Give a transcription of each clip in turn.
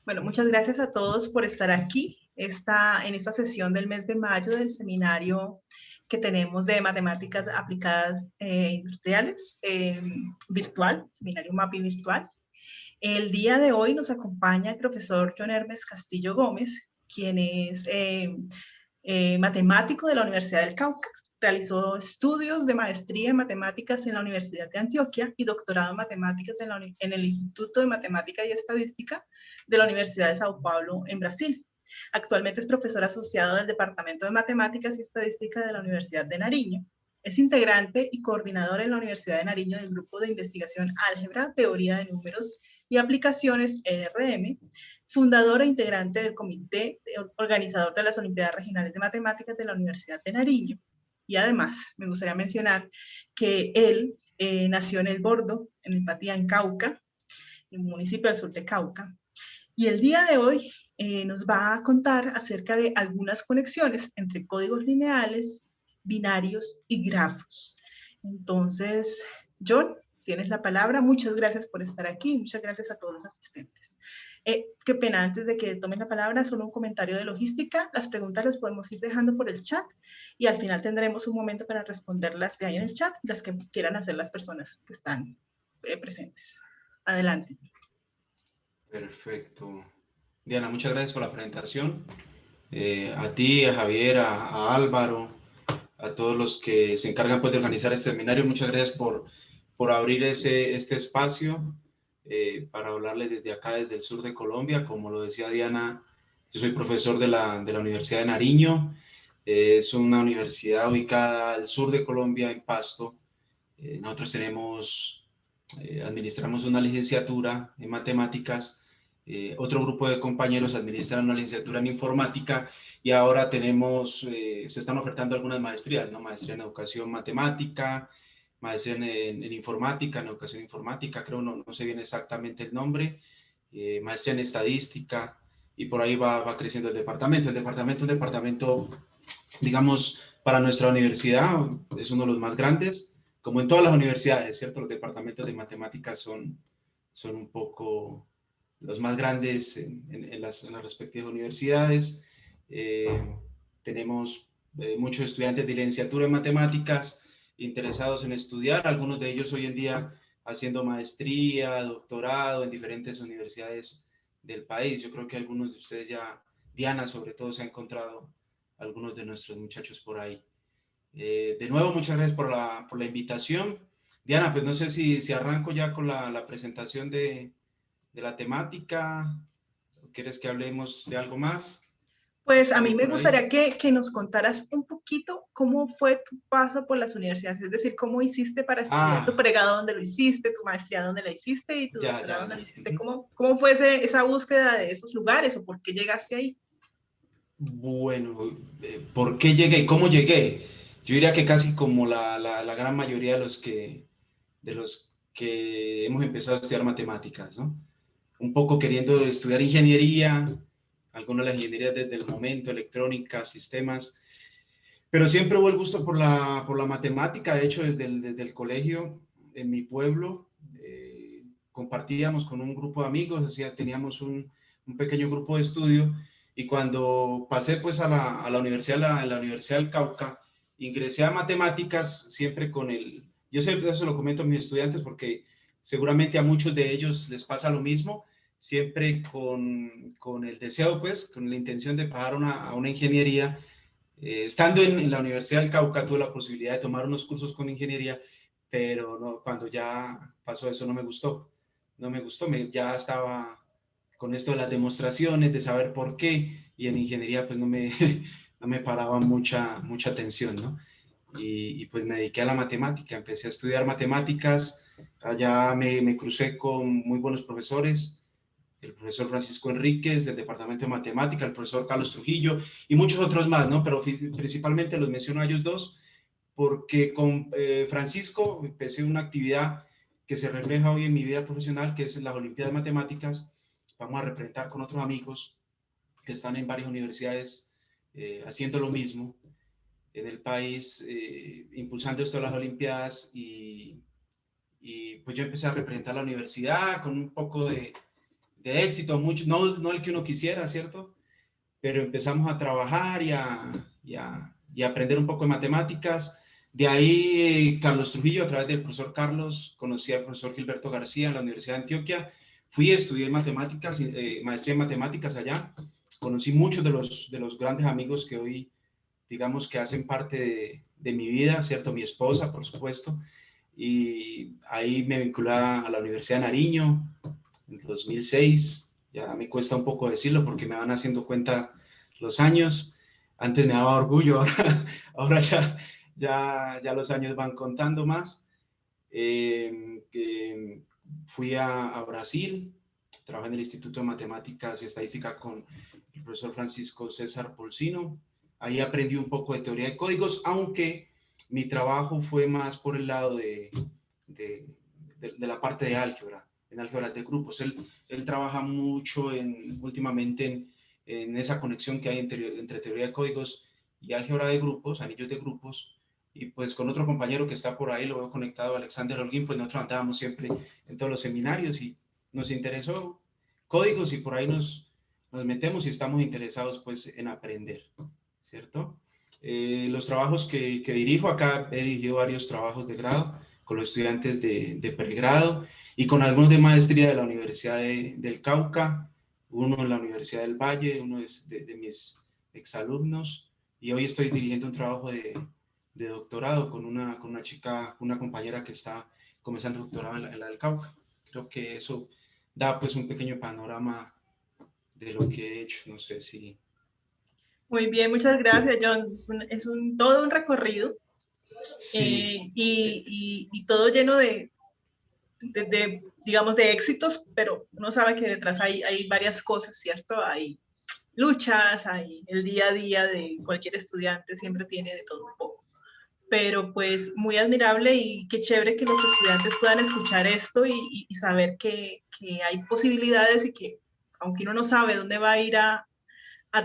Bueno, muchas gracias a todos por estar aquí en esta sesión del mes de mayo del seminario que tenemos de matemáticas aplicadas industriales virtual, seminario MAPI virtual. El día de hoy nos acompaña el profesor John Hermes Castillo Gómez, quien es matemático de la Universidad del Cauca. Realizó estudios de maestría en matemáticas en la Universidad de Antioquia y doctorado en matemáticas en el Instituto de Matemática y Estadística de la Universidad de Sao Paulo, en Brasil. Actualmente es profesor asociado del Departamento de Matemáticas y Estadística de la Universidad de Nariño. Es integrante y coordinador en la Universidad de Nariño del Grupo de Investigación Álgebra, Teoría de Números y Aplicaciones, ERM, fundador e integrante del comité organizador de las Olimpiadas Regionales de Matemáticas de la Universidad de Nariño. Y además, me gustaría mencionar que él nació en El Bordo, en el Patía, en Cauca, en un municipio del sur de Cauca. Y el día de hoy nos va a contar acerca de algunas conexiones entre códigos lineales, binarios y grafos. Entonces, John, tienes la palabra. Muchas gracias por estar aquí. Muchas gracias a todos los asistentes. Qué pena, antes de que tomen la palabra, solo un comentario de logística. Las preguntas las podemos ir dejando por el chat y al final tendremos un momento para responderlas que hay en el chat, las que quieran hacer las personas que están presentes. Adelante. Perfecto. Diana, muchas gracias por la presentación. A ti, a Javier, a Álvaro, a todos los que se encargan pues, de organizar este seminario, muchas gracias por abrir este espacio para hablarles desde acá, desde el sur de Colombia. Como lo decía Diana, yo soy profesor de la Universidad de Nariño. Es una universidad ubicada al sur de Colombia, en Pasto. Nosotros administramos una licenciatura en matemáticas. Otro grupo de compañeros administran una licenciatura en informática y ahora se están ofertando algunas maestrías, ¿no? Maestría en educación matemática, maestría en informática, en educación informática, creo, no sé bien exactamente el nombre, maestría en estadística, y por ahí va creciendo el departamento. El departamento es un departamento, digamos, para nuestra universidad, es uno de los más grandes, como en todas las universidades, ¿cierto? Los departamentos de matemáticas son un poco los más grandes en las respectivas universidades. Tenemos muchos estudiantes de licenciatura en matemáticas interesados en estudiar, algunos de ellos hoy en día haciendo maestría, doctorado en diferentes universidades del país. Yo creo que algunos de ustedes ya, Diana sobre todo, se ha encontrado algunos de nuestros muchachos por ahí. De nuevo, muchas gracias por la invitación. Diana, pues no sé si arranco ya con la presentación de la temática. ¿Quieres que hablemos de algo más? Pues a mí me gustaría que nos contaras un poquito cómo fue tu paso por las universidades, es decir, cómo hiciste para estudiar tu pregrado, dónde lo hiciste, tu maestría, dónde la hiciste y tu doctorado, dónde lo hiciste. ¿Cómo fue esa búsqueda de esos lugares o por qué llegaste ahí? Bueno, ¿por qué llegué? ¿Cómo llegué? Yo diría que casi como la gran mayoría de los que hemos empezado a estudiar matemáticas, ¿no? Un poco queriendo estudiar ingeniería, algunas de las ingenierías desde el momento, electrónica, sistemas, pero siempre hubo el gusto por la matemática. De hecho, desde el colegio, en mi pueblo, compartíamos con un grupo de amigos, o sea, teníamos un pequeño grupo de estudio, y cuando pasé pues a la universidad, la Universidad del Cauca, ingresé a matemáticas siempre yo siempre eso lo comento a mis estudiantes porque seguramente a muchos de ellos les pasa lo mismo, siempre con el deseo, pues, con la intención de pasar a una ingeniería. Estando en la Universidad del Cauca tuve la posibilidad de tomar unos cursos con ingeniería, pero no, cuando ya pasó eso no me gustó. No me gustó, ya estaba con esto de las demostraciones, de saber por qué, y en ingeniería pues no me, no me paraba mucha atención, ¿no? Y pues me dediqué a la matemática, empecé a estudiar matemáticas, allá me crucé con muy buenos profesores, el profesor Francisco Enríquez del Departamento de Matemática, el profesor Carlos Trujillo y muchos otros más, ¿no? Pero principalmente los menciono a ellos dos porque con Francisco empecé una actividad que se refleja hoy en mi vida profesional, que es las Olimpiadas Matemáticas. Vamos a representar con otros amigos que están en varias universidades haciendo lo mismo en el país, impulsando esto de las Olimpiadas, y pues yo empecé a representar la universidad con un poco de de éxito, mucho, no el que uno quisiera, ¿cierto? Pero empezamos a trabajar y a aprender un poco de matemáticas. De ahí, Carlos Trujillo, a través del profesor Carlos, conocí al profesor Gilberto García en la Universidad de Antioquia. Fui a estudiar matemáticas, maestría en matemáticas allá. Conocí muchos de los grandes amigos que hoy, digamos, que hacen parte de mi vida, ¿cierto? Mi esposa, por supuesto. Y ahí me vinculé a la Universidad de Nariño en 2006. Ya me cuesta un poco decirlo porque me van haciendo cuenta los años. Antes me daba orgullo, ahora ya los años van contando más. Fui a Brasil, trabajé en el Instituto de Matemáticas y Estadística con el profesor Francisco César Polsino. Ahí aprendí un poco de teoría de códigos, aunque mi trabajo fue más por el lado de la parte de álgebra, en álgebra de grupos. Él trabaja mucho últimamente en esa conexión que hay entre teoría de códigos y álgebra de grupos, anillos de grupos. Y pues con otro compañero que está por ahí, lo veo conectado, Alexander Holguín, pues nosotros andábamos siempre en todos los seminarios y nos interesó códigos y por ahí nos metemos y estamos interesados pues en aprender, ¿cierto? Los trabajos que dirijo acá, he dirigido varios trabajos de grado con los estudiantes de pregrado y con algunos de maestría de la Universidad del Cauca, uno en la Universidad del Valle, uno de mis exalumnos, y hoy estoy dirigiendo un trabajo de doctorado con una chica, una compañera que está comenzando doctorado en la del Cauca. Creo que eso da pues un pequeño panorama de lo que he hecho. No sé si... Muy bien, muchas gracias, John. Todo un recorrido Sí, y todo lleno digamos, de éxitos, pero uno sabe que detrás hay varias cosas, ¿cierto? Hay luchas, hay el día a día de cualquier estudiante, siempre tiene de todo un poco. Pero pues muy admirable y qué chévere que los estudiantes puedan escuchar esto y saber que hay posibilidades y que aunque uno no sabe dónde va a ir a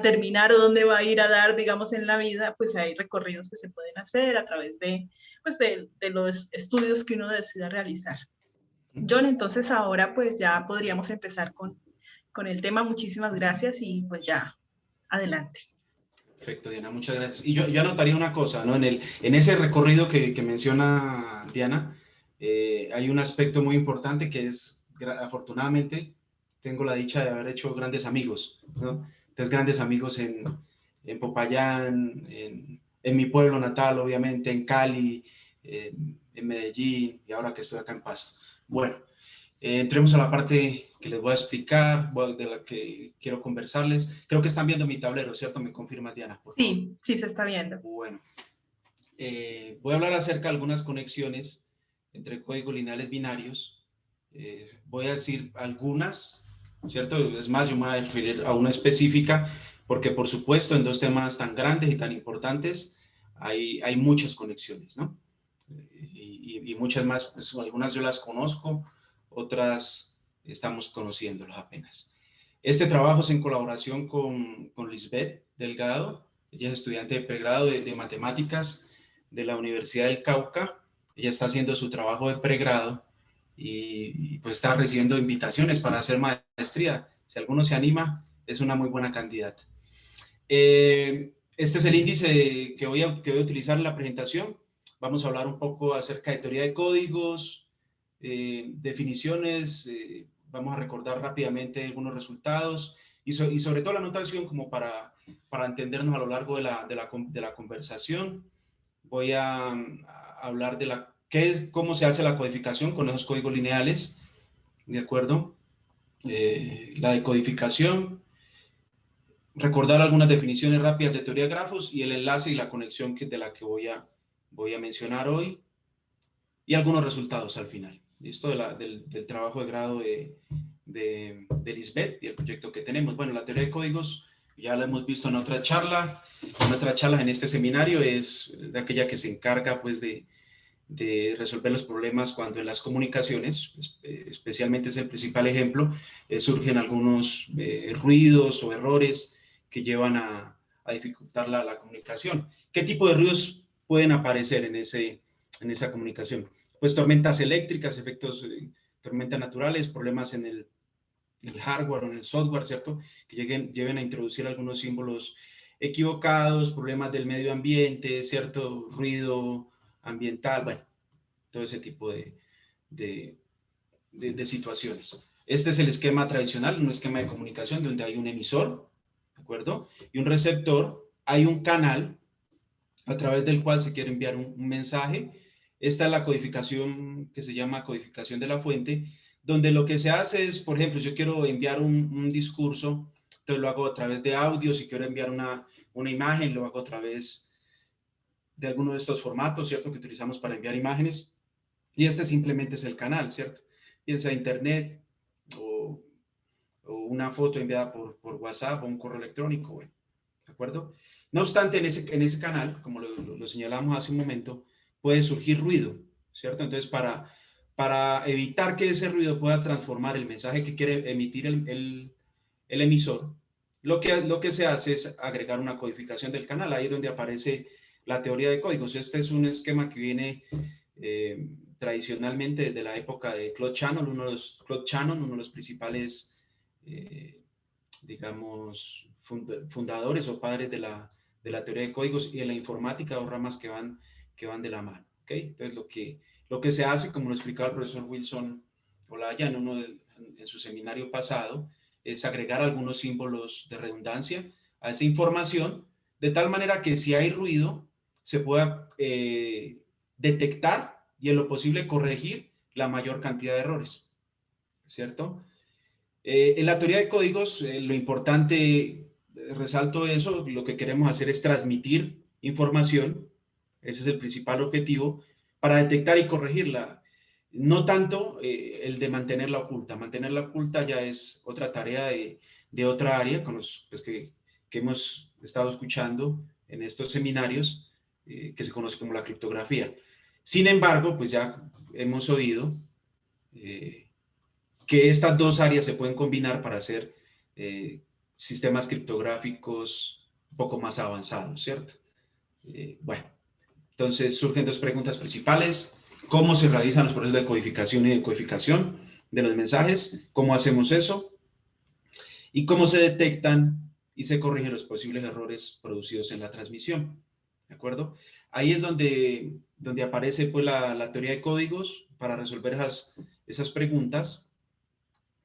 terminar o dónde va a ir a dar, digamos, en la vida, pues hay recorridos que se pueden hacer a través pues de los estudios que uno decida realizar. John, entonces ahora pues ya podríamos empezar con el tema. Muchísimas gracias y pues ya, adelante. perfecto, Diana, muchas gracias. Y yo anotaría una cosa, ¿no? En ese recorrido que menciona Diana, hay un aspecto muy importante que es, afortunadamente, tengo la dicha de haber hecho grandes amigos, ¿no? Entonces, grandes amigos en Popayán, en mi pueblo natal, obviamente, en Cali, en Medellín, y ahora que estoy acá en Pasto. Bueno, entremos a la parte que les voy a explicar, de la que quiero conversarles. Creo que están viendo mi tablero, ¿cierto? Me confirma Diana, por favor. Sí, sí se está viendo. Bueno, voy a hablar acerca de algunas conexiones entre códigos lineales binarios. Voy a decir algunas, ¿cierto? Es más, yo me voy a referir a una específica, porque por supuesto en dos temas tan grandes y tan importantes hay muchas conexiones, ¿no? Y muchas más, pues algunas yo las conozco, otras estamos conociéndolas apenas. Este trabajo es en colaboración con Lisbeth Delgado. Ella es estudiante de pregrado de matemáticas de la Universidad del Cauca. Ella está haciendo su trabajo de pregrado y pues está recibiendo invitaciones para hacer maestría. Si alguno se anima, es una muy buena candidata. Este es el índice que voy a utilizar en la presentación. Vamos a hablar un poco acerca de teoría de códigos, definiciones, vamos a recordar rápidamente algunos resultados y sobre todo la notación como para entendernos a lo largo de la conversación. Voy a hablar de cómo se hace la codificación con esos códigos lineales, ¿de acuerdo? La decodificación, recordar algunas definiciones rápidas de teoría de grafos y el enlace y la conexión de la que voy a mencionar hoy y algunos resultados al final. ¿Listo? Del trabajo de grado de Lisbeth y el proyecto que tenemos. Bueno, la teoría de códigos ya la hemos visto en otras charlas en este seminario, es de aquella que se encarga pues de resolver los problemas cuando en las comunicaciones, especialmente es el principal ejemplo, surgen algunos ruidos o errores que llevan a dificultar la comunicación. ¿Qué tipo de ruidos pueden aparecer en esa comunicación? Pues tormentas eléctricas, efectos tormentas naturales, problemas en el hardware o en el software, ¿cierto? Que lleven a introducir algunos símbolos equivocados, problemas del medio ambiente, ¿cierto? Ruido ambiental, bueno, todo ese tipo de situaciones. Este es el esquema tradicional, un esquema de comunicación donde hay un emisor, ¿de acuerdo? Y un receptor, hay un canal a través del cual se quiere enviar un mensaje. Esta es la codificación que se llama codificación de la fuente, donde lo que se hace es, por ejemplo, si yo quiero enviar un discurso, entonces lo hago a través de audio. Si quiero enviar una imagen, lo hago a través de alguno de estos formatos, ¿cierto? Que utilizamos para enviar imágenes. Y este simplemente es el canal, ¿cierto? Bien sea internet o, o una foto enviada por WhatsApp o un correo electrónico, bueno, ¿de acuerdo? No obstante, en ese canal, como lo señalamos hace un momento, puede surgir ruido, ¿cierto? Entonces, para evitar que ese ruido pueda transformar el mensaje que quiere emitir el emisor, lo que se hace es agregar una codificación del canal. Ahí es donde aparece la teoría de códigos. Este es un esquema que viene tradicionalmente desde la época de Claude Shannon, uno de los principales, digamos, fundadores o padres de la teoría de códigos y de la informática, o ramas que van de la mano. ¿Okay? Entonces, lo que se hace, como lo explicaba el profesor Wilson Olaya en su seminario pasado, es agregar algunos símbolos de redundancia a esa información, de tal manera que si hay ruido, se pueda detectar y en lo posible corregir la mayor cantidad de errores, ¿cierto? En la teoría de códigos, lo importante, resalto eso, lo que queremos hacer es transmitir información, ese es el principal objetivo, para detectar y corregirla. No tanto el de mantenerla oculta ya es otra tarea de otra área con los, pues, que hemos estado escuchando en estos seminarios, que se conoce como la criptografía. Sin embargo, pues ya hemos oído que estas dos áreas se pueden combinar para hacer sistemas criptográficos un poco más avanzados, ¿cierto? Bueno, entonces surgen dos preguntas principales. ¿Cómo se realizan los procesos de codificación y de codificación de los mensajes? ¿Cómo hacemos eso? ¿Y cómo se detectan y se corrigen los posibles errores producidos en la transmisión? ¿De acuerdo? Ahí es donde aparece pues, la teoría de códigos para resolver esas preguntas.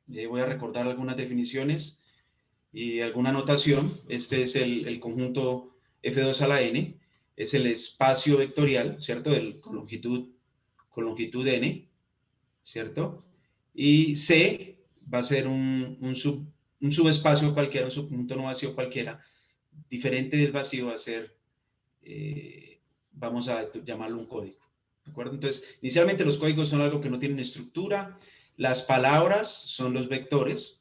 Voy a recordar algunas definiciones y alguna notación. Este es el conjunto F2 a la N, es el espacio vectorial, ¿cierto? Con longitud N, ¿cierto? Y C va a ser un subespacio cualquiera, un subpunto no vacío cualquiera, diferente del vacío va a ser, vamos a llamarlo un código, ¿de acuerdo? Entonces, inicialmente los códigos son algo que no tienen estructura, las palabras son los vectores,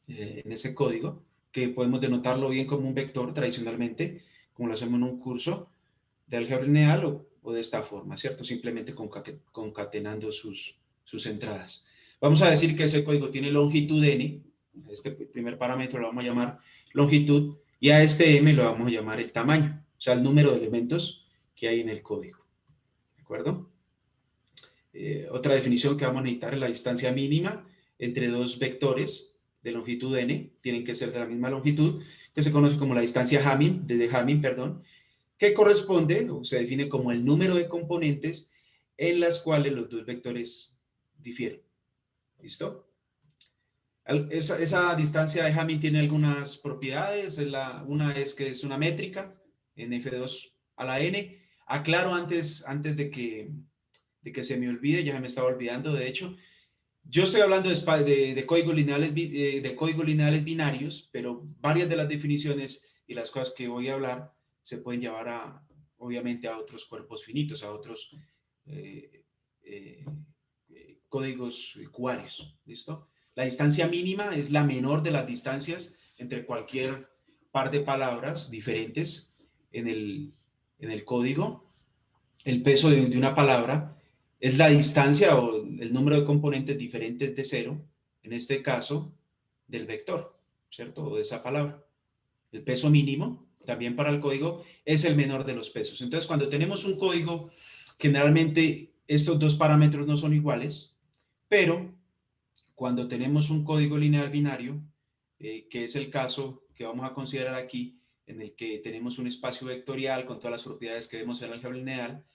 en ese código, que podemos denotarlo bien como un vector tradicionalmente, como lo hacemos en un curso de álgebra lineal o de esta forma, ¿cierto? Simplemente concatenando sus entradas. Vamos a decir que ese código tiene longitud n, este primer parámetro lo vamos a llamar longitud, y a este m lo vamos a llamar el tamaño, o sea, el número de elementos que hay en el código, ¿de acuerdo? Otra definición que vamos a necesitar es la distancia mínima entre dos vectores de longitud n, tienen que ser de la misma longitud, que se conoce como la distancia Hamming, perdón, que corresponde o se define como el número de componentes en las cuales los dos vectores difieren. ¿Listo? Esa distancia de Hamming tiene algunas propiedades. Una es que es una métrica en F2 a la n. Aclaro antes de que se me olvide, ya me estaba olvidando, de hecho, yo estoy hablando de códigos lineales binarios, pero varias de las definiciones y las cosas que voy a hablar se pueden llevar obviamente a otros cuerpos finitos, a otros eh, eh, códigos cuarios, ¿listo? La distancia mínima es la menor de las distancias entre cualquier par de palabras diferentes en el código. El peso de una palabra es la distancia o el número de componentes diferentes de cero, en este caso, del vector, ¿cierto? O de esa palabra. El peso mínimo, también para el código, es el menor de los pesos. Entonces, cuando tenemos un código, generalmente estos dos parámetros no son iguales, pero cuando tenemos un código lineal binario, que es el caso que vamos a considerar aquí, en el que tenemos un espacio vectorial con todas las propiedades que vemos en el álgebra lineal,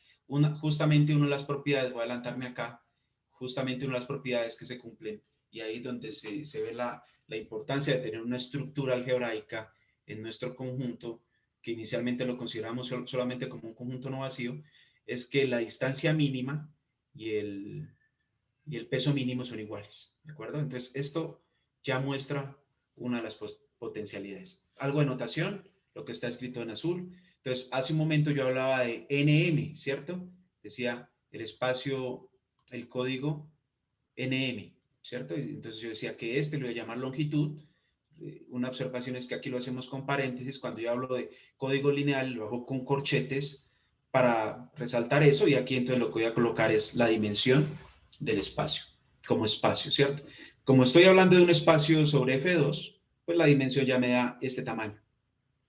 justamente una de las propiedades, voy a adelantarme acá, justamente una de las propiedades que se cumplen, y ahí es donde se ve la importancia de tener una estructura algebraica en nuestro conjunto, que inicialmente lo consideramos solamente como un conjunto no vacío, es que la distancia mínima y el peso mínimo son iguales, ¿de acuerdo? Entonces, esto ya muestra una de las potencialidades. Algo de notación, lo que está escrito en azul. Entonces, hace un momento yo hablaba de NM, ¿cierto? Decía el espacio, el código NM, ¿cierto? Entonces yo decía que este lo voy a llamar longitud. Una observación es que aquí lo hacemos con paréntesis. Cuando yo hablo de código lineal, lo hago con corchetes para resaltar eso. Y aquí entonces lo que voy a colocar es la dimensión del espacio, como espacio, ¿cierto? Como estoy hablando de un espacio sobre F2, pues la dimensión ya me da este tamaño,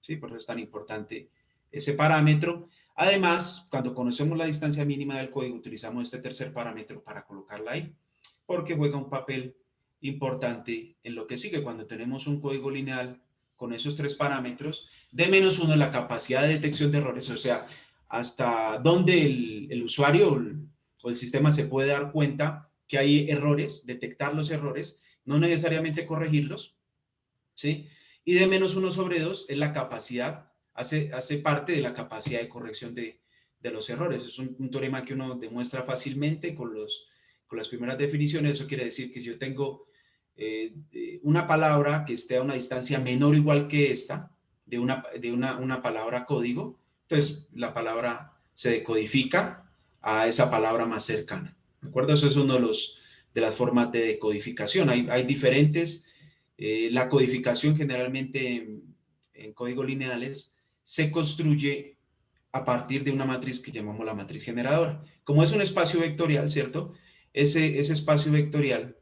¿sí? Por eso es tan importante ese parámetro. Además, cuando conocemos la distancia mínima del código, utilizamos este tercer parámetro para colocarla ahí, porque juega un papel importante en lo que sigue. Cuando tenemos un código lineal con esos tres parámetros, D-1 es la capacidad de detección de errores, o sea, hasta dónde el usuario o el sistema se puede dar cuenta que hay errores, detectar los errores, no necesariamente corregirlos, ¿sí? Y D-1/2 es la capacidad, hace parte de la capacidad de corrección de los errores. Es un teorema que uno demuestra fácilmente con las primeras definiciones. Eso quiere decir que si yo tengo una palabra que esté a una distancia menor o igual que esta, de una palabra código, entonces la palabra se decodifica a esa palabra más cercana. ¿De acuerdo? Eso es uno de las formas de decodificación. Hay diferentes. La codificación generalmente en códigos lineales se construye a partir de una matriz que llamamos la matriz generadora. Como es un espacio vectorial, ¿cierto? Ese espacio vectorial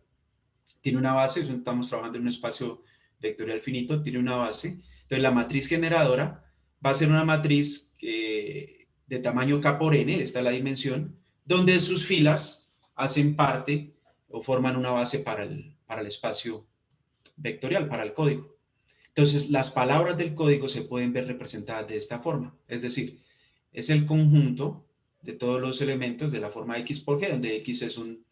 tiene una base, estamos trabajando en un espacio vectorial finito, tiene una base. Entonces la matriz generadora va a ser una matriz de tamaño K por N, esta es la dimensión, donde sus filas hacen parte o forman una base para el espacio vectorial, para el código. Entonces, las palabras del código se pueden ver representadas de esta forma. Es decir, es el conjunto de todos los elementos de la forma X por G, donde X es un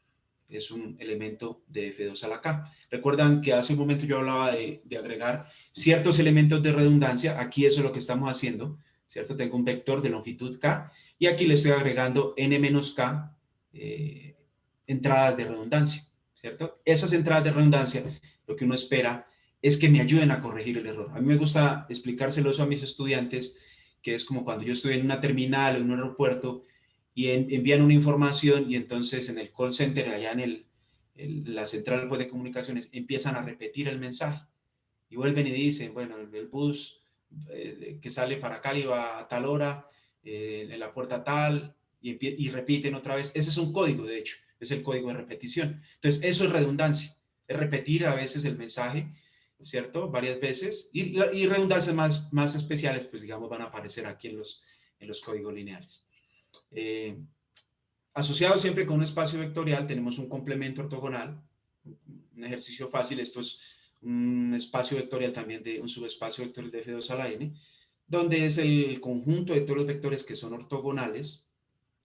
elemento de F2 a la K. Recuerdan que hace un momento yo hablaba de agregar ciertos elementos de redundancia. Aquí eso es lo que estamos haciendo, ¿cierto? Tengo un vector de longitud K y aquí le estoy agregando N menos K entradas de redundancia, ¿cierto? Esas entradas de redundancia, lo que uno espera es que me ayuden a corregir el error. A mí me gusta explicárselo eso a mis estudiantes, que es como cuando yo estoy en una terminal o en un aeropuerto y envían una información y entonces en el call center, allá en la central de comunicaciones, empiezan a repetir el mensaje y vuelven y dicen, bueno, el bus que sale para Cali va a tal hora, en la puerta tal, y repiten otra vez. Ese es un código, de hecho, es el código de repetición. Entonces, eso es redundancia, es repetir a veces el mensaje, ¿cierto? Varias veces, y redundancias más especiales, pues digamos, van a aparecer aquí en los códigos lineales. Asociado siempre con un espacio vectorial, tenemos un complemento ortogonal, un ejercicio fácil. Esto es un espacio vectorial también de un subespacio vectorial de F2 a la n, donde es el conjunto de todos los vectores que son ortogonales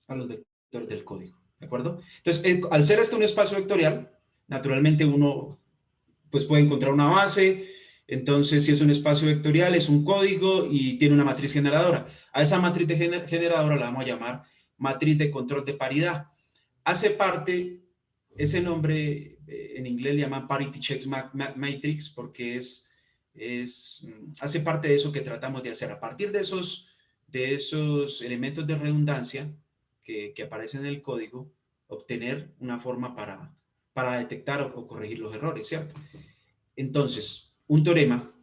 a los vectores del código, ¿de acuerdo? Entonces, al ser esto un espacio vectorial, naturalmente uno pues puede encontrar una base. Entonces, si es un espacio vectorial, es un código y tiene una matriz generadora. A esa matriz generadora la vamos a llamar matriz de control de paridad. Hace parte, ese nombre en inglés le llaman Parity Checks Matrix porque hace parte de eso que tratamos de hacer. A partir de esos elementos de redundancia que aparecen en el código, obtener una forma para detectar o corregir los errores, ¿cierto? Entonces, un teorema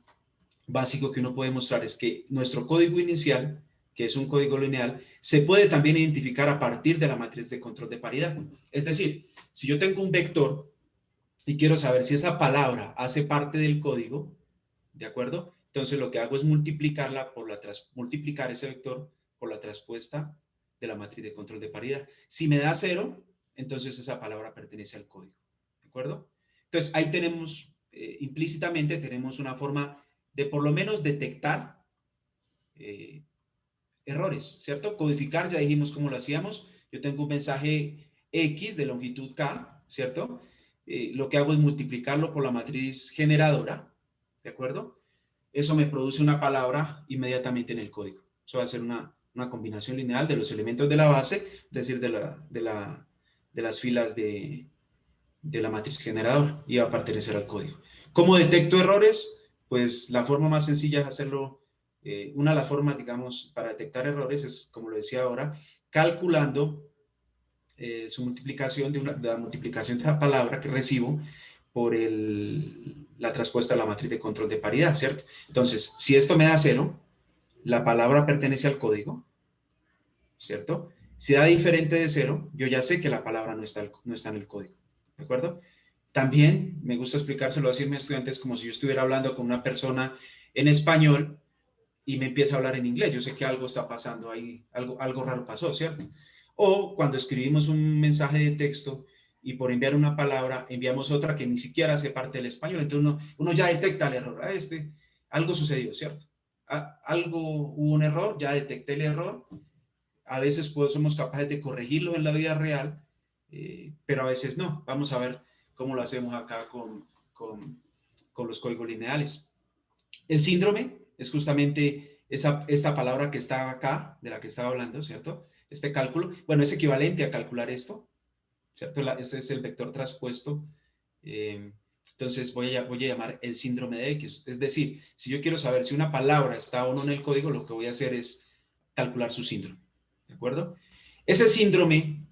básico que uno puede mostrar es que nuestro código inicial, que es un código lineal, se puede también identificar a partir de la matriz de control de paridad. Es decir, si yo tengo un vector y quiero saber si esa palabra hace parte del código, ¿de acuerdo? Entonces lo que hago es multiplicar ese vector por la traspuesta de la matriz de control de paridad. Si me da 0, entonces esa palabra pertenece al código, ¿de acuerdo? Entonces, ahí tenemos, implícitamente, tenemos una forma de por lo menos detectar errores, ¿cierto? Codificar, ya dijimos cómo lo hacíamos. Yo tengo un mensaje X de longitud K, ¿cierto? Lo que hago es multiplicarlo por la matriz generadora, ¿de acuerdo? Eso me produce una palabra inmediatamente en el código. Eso va a ser una combinación lineal de los elementos de la base, es decir, de las filas de la matriz generadora, y va a pertenecer al código. ¿Cómo detecto errores? Pues la forma más sencilla es hacerlo, una de las formas, digamos, para detectar errores es, como lo decía ahora, calculando su multiplicación de la multiplicación de la palabra que recibo por la traspuesta a la matriz de control de paridad, ¿cierto? Entonces, si esto me da 0, la palabra pertenece al código, ¿cierto? Si da diferente de 0, yo ya sé que la palabra no está en el código, ¿de acuerdo? También me gusta explicárselo así a mis estudiantes como si yo estuviera hablando con una persona en español y me empieza a hablar en inglés. Yo sé que algo está pasando ahí, algo raro pasó, ¿cierto? O cuando escribimos un mensaje de texto y por enviar una palabra enviamos otra que ni siquiera hace parte del español, entonces uno ya detecta el error. Algo sucedió, ¿cierto? Hubo un error, ya detecté el error. A veces somos capaces de corregirlo en la vida real, pero a veces no. Vamos a ver cómo lo hacemos acá con los códigos lineales. El síndrome es justamente esta palabra que está acá, de la que estaba hablando, ¿cierto? Este cálculo, bueno, es equivalente a calcular esto, ¿cierto? Este es el vector traspuesto. Entonces voy a llamar el síndrome de X. Es decir, si yo quiero saber si una palabra está o no en el código, lo que voy a hacer es calcular su síndrome, ¿de acuerdo? Ese síndrome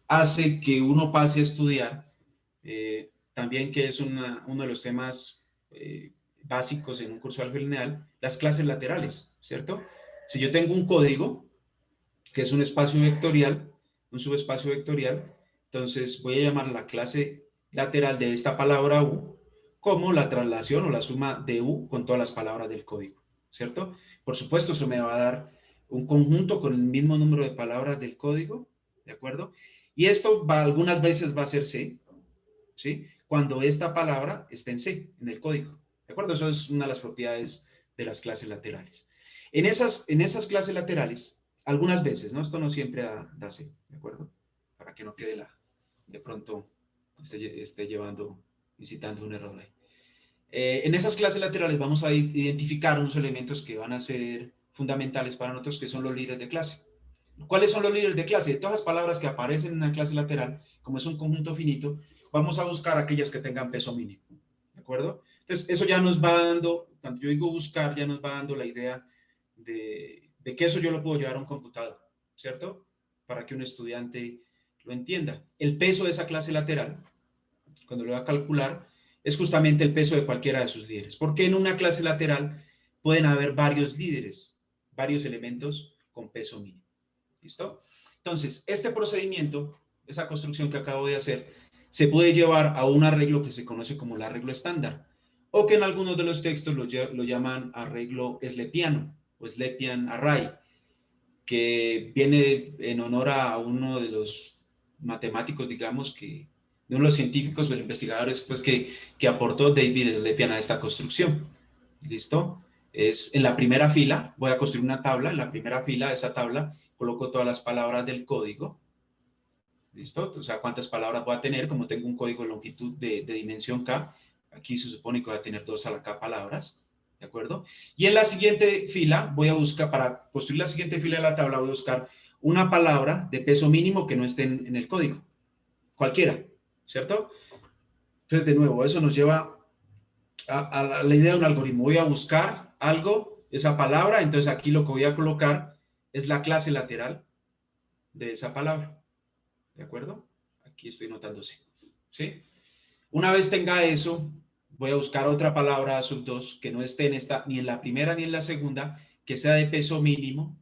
hace que uno pase a estudiar, también que es uno de los temas básicos en un curso de álgebra lineal, las clases laterales, ¿cierto? Si yo tengo un código, que es un espacio vectorial, un subespacio vectorial, entonces voy a llamar la clase lateral de esta palabra U como la traslación o la suma de U con todas las palabras del código, ¿cierto? Por supuesto, eso me va a dar un conjunto con el mismo número de palabras del código, ¿de acuerdo? Y esto algunas veces va a ser C, ¿sí? Cuando esta palabra esté en C, en el código, ¿de acuerdo? Eso es una de las propiedades de las clases laterales. En esas clases laterales, algunas veces, ¿no? Esto no siempre da C, ¿de acuerdo? Para que no quede de pronto esté incitando un error ahí. En esas clases laterales vamos a identificar unos elementos que van a ser fundamentales para nosotros, que son los líderes de clase. ¿Cuáles son los líderes de clase? De todas las palabras que aparecen en una clase lateral, como es un conjunto finito, vamos a buscar aquellas que tengan peso mínimo, ¿de acuerdo? Entonces, eso ya nos va dando, cuando yo digo buscar, ya nos va dando la idea de que eso yo lo puedo llevar a un computador, ¿cierto? Para que un estudiante lo entienda. El peso de esa clase lateral, cuando lo va a calcular, es justamente el peso de cualquiera de sus líderes. Porque en una clase lateral pueden haber varios líderes, varios elementos con peso mínimo. ¿Listo? Entonces, este procedimiento, esa construcción que acabo de hacer, se puede llevar a un arreglo que se conoce como el arreglo estándar, o que en algunos de los textos lo llaman arreglo slepiano o Slepian Array, que viene en honor a uno de los matemáticos, digamos, de uno de los científicos o investigadores, pues, que aportó David Slepian a esta construcción. ¿Listo? Es en la primera fila, voy a construir una tabla, en la primera fila de esa tabla coloco todas las palabras del código. ¿Listo? O sea, cuántas palabras voy a tener, como tengo un código de longitud de dimensión K, aquí se supone que voy a tener 2 a la K palabras, ¿de acuerdo? Y en la siguiente fila voy a buscar, para construir la siguiente fila de la tabla, voy a buscar una palabra de peso mínimo que no esté en el código, cualquiera, ¿cierto? Entonces, de nuevo, eso nos lleva a la idea de un algoritmo. Voy a buscar algo, esa palabra, entonces aquí lo que voy a colocar es la clase lateral de esa palabra. ¿De acuerdo? Aquí estoy notando C. ¿Sí? Una vez tenga eso, voy a buscar otra palabra sub 2 que no esté en esta, ni en la primera ni en la segunda, que sea de peso mínimo,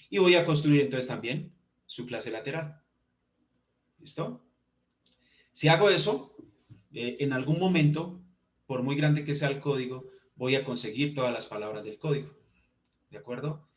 y voy a construir entonces también su clase lateral. ¿Listo? Si hago eso, en algún momento, por muy grande que sea el código, voy a conseguir todas las palabras del código. ¿De acuerdo?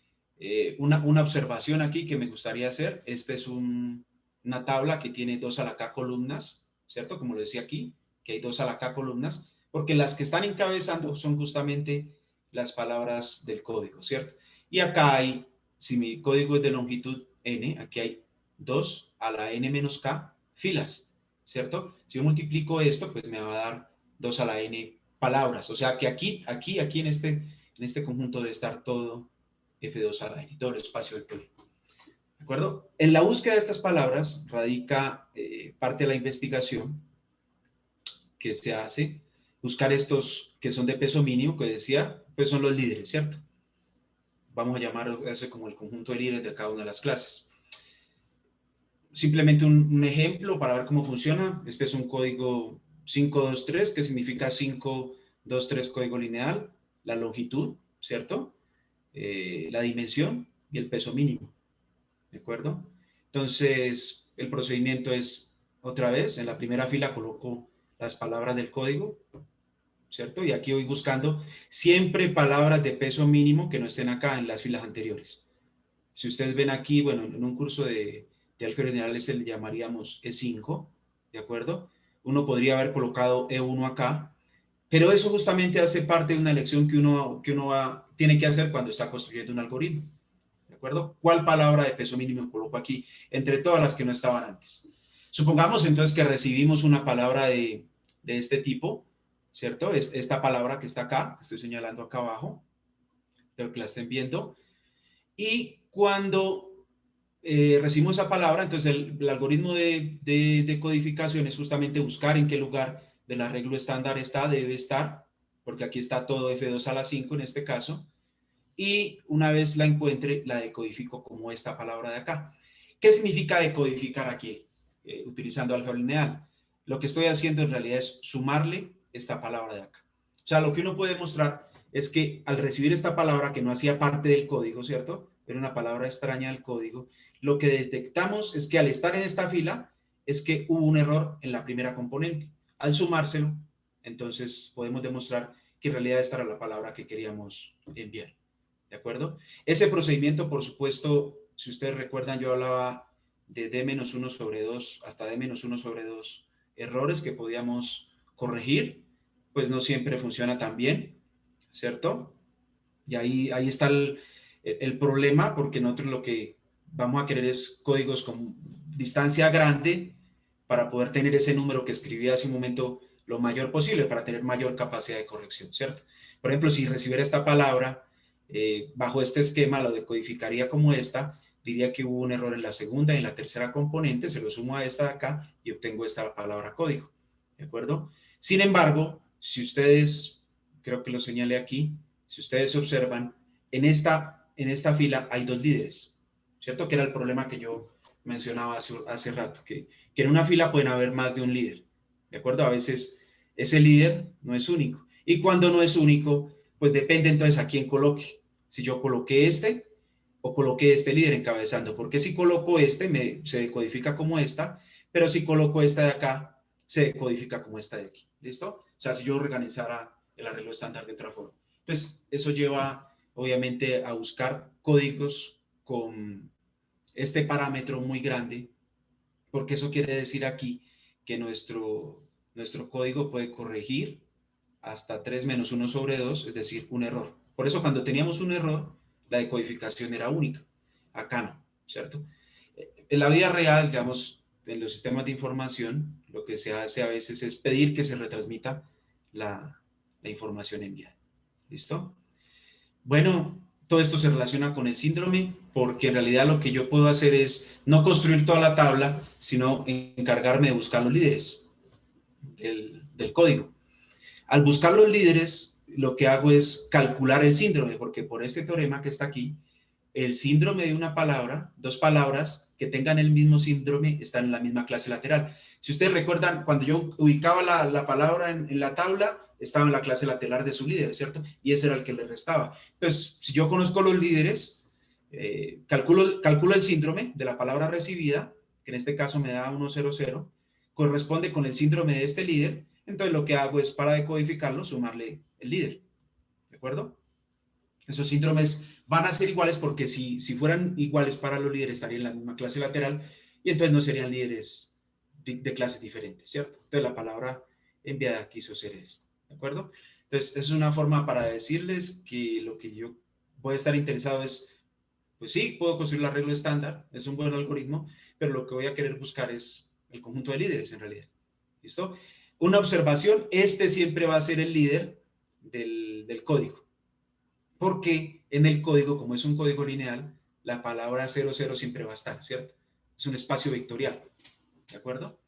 Una observación aquí que me gustaría hacer. Esta es una tabla que tiene 2 a la K columnas, ¿cierto? Como lo decía aquí, que hay 2 a la K columnas, porque las que están encabezando son justamente las palabras del código, ¿cierto? Y acá hay, si mi código es de longitud n, aquí hay 2 a la n menos k filas, ¿cierto? Si yo multiplico esto, pues me va a dar 2 a la n palabras. O sea que aquí en este conjunto debe estar todo F2 a la n, todo el espacio vectorial. ¿De acuerdo? En la búsqueda de estas palabras radica parte de la investigación que se hace. Buscar estos que son de peso mínimo, que decía, pues son los líderes, ¿cierto? Vamos a llamar ese como el conjunto de líderes de cada una de las clases. Simplemente un ejemplo para ver cómo funciona. Este es un código 523, que significa 523 código lineal, la longitud, ¿cierto? La dimensión y el peso mínimo, ¿de acuerdo? Entonces, el procedimiento es, otra vez, en la primera fila coloco las palabras del código, ¿cierto? Y aquí voy buscando siempre palabras de peso mínimo que no estén acá en las filas anteriores. Si ustedes ven aquí, bueno, en un curso de álgebra lineal este le llamaríamos E5, ¿de acuerdo? Uno podría haber colocado E1 acá, pero eso justamente hace parte de una elección que uno tiene que hacer cuando está construyendo un algoritmo, ¿de acuerdo? ¿Cuál palabra de peso mínimo coloco aquí entre todas las que no estaban antes? Supongamos entonces que recibimos una palabra de este tipo, ¿cierto? Es esta palabra que está acá, que estoy señalando acá abajo, pero que la estén viendo. Y cuando recibimos esa palabra, entonces el algoritmo de codificación es justamente buscar en qué lugar del arreglo estándar debe estar, porque aquí está todo F2 a la 5 en este caso, y una vez la encuentre, la decodifico como esta palabra de acá. ¿Qué significa decodificar aquí? Utilizando álgebra lineal. Lo que estoy haciendo en realidad es sumarle esta palabra de acá. O sea, lo que uno puede mostrar es que al recibir esta palabra que no hacía parte del código, ¿cierto? Era una palabra extraña del código, lo que detectamos es que al estar en esta fila es que hubo un error en la primera componente. Al sumárselo, entonces podemos demostrar que en realidad esta era la palabra que queríamos enviar. ¿De acuerdo? Ese procedimiento, por supuesto, si ustedes recuerdan, yo hablaba de D-1 sobre 2 hasta D-1 sobre 2 errores que podíamos corregir, pues no siempre funciona tan bien, ¿cierto? Y ahí está el problema, porque nosotros lo que vamos a querer es códigos con distancia grande para poder tener ese número que escribí hace un momento lo mayor posible, para tener mayor capacidad de corrección, ¿cierto? Por ejemplo, si recibiera esta palabra bajo este esquema, lo decodificaría como esta, diría que hubo un error en la segunda y en la tercera componente, se lo sumo a esta de acá y obtengo esta palabra código, ¿de acuerdo? Sin embargo, si ustedes, creo que lo señalé aquí, si ustedes observan, en esta fila hay 2 líderes, ¿cierto? Que era el problema que yo mencionaba hace rato, que en una fila pueden haber más de un líder, ¿de acuerdo? A veces ese líder no es único. Y cuando no es único, pues depende entonces a quién coloque. Si yo coloqué este o coloqué este líder encabezando, porque si coloco este, se decodifica como esta, pero si coloco esta de acá, se decodifica como esta de aquí, ¿listo? O sea, si yo organizara el arreglo estándar de otra forma. Entonces, eso lleva, obviamente, a buscar códigos con este parámetro muy grande, porque eso quiere decir aquí que nuestro código puede corregir hasta 3 menos 1 sobre 2, es decir, un error. Por eso cuando teníamos un error, la decodificación era única. Acá no, ¿cierto? En la vida real, digamos, en los sistemas de información, lo que se hace a veces es pedir que se retransmita la información enviada. ¿Listo? Bueno, todo esto se relaciona con el síndrome, porque en realidad lo que yo puedo hacer es no construir toda la tabla, sino encargarme de buscar los líderes del código. Al buscar los líderes, lo que hago es calcular el síndrome, porque por este teorema que está aquí, el síndrome de una palabra, 2 palabras que tengan el mismo síndrome están en la misma clase lateral. Si ustedes recuerdan, cuando yo ubicaba la palabra en la tabla, estaba en la clase lateral de su líder, ¿cierto? Y ese era el que le restaba. Entonces, si yo conozco los líderes, calculo el síndrome de la palabra recibida, que en este caso me da 100, corresponde con el síndrome de este líder. Entonces lo que hago es, para decodificarlo, sumarle el líder, ¿de acuerdo? Esos síndromes van a ser iguales porque si fueran iguales para los líderes estarían en la misma clase lateral y entonces no serían líderes de clases diferentes, ¿cierto? Entonces la palabra enviada quiso ser esta, ¿de acuerdo? Entonces es una forma para decirles que lo que yo voy a estar interesado es, pues sí, puedo construir el arreglo estándar, es un buen algoritmo, pero lo que voy a querer buscar es el conjunto de líderes en realidad, ¿listo? Una observación, este siempre va a ser el líder del código, porque en el código, como es un código lineal, la palabra 00 siempre va a estar, ¿cierto? Es un espacio vectorial, ¿de acuerdo?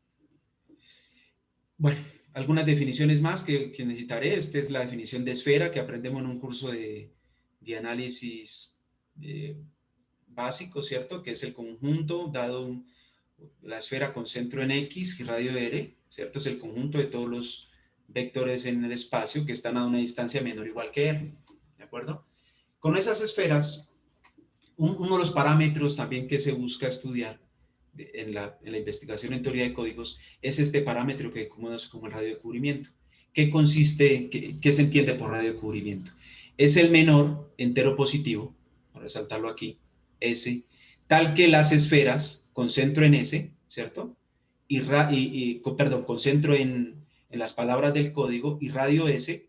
Bueno, algunas definiciones más que necesitaré. Esta es la definición de esfera que aprendemos en un curso de análisis básico, ¿cierto? Que es el conjunto dado la esfera con centro en X y radio R, ¿cierto? Es el conjunto de todos los vectores en el espacio que están a una distancia menor o igual que R, ¿de acuerdo? Con esas esferas, uno de los parámetros también que se busca estudiar en la investigación en teoría de códigos es este parámetro que conoce como el radio de cubrimiento. ¿Qué consiste, qué se entiende por radio de cubrimiento? Es el menor entero positivo, por resaltarlo aquí, S, tal que las esferas con centro en S, ¿cierto? Perdón, con centro en las palabras del código y radio S,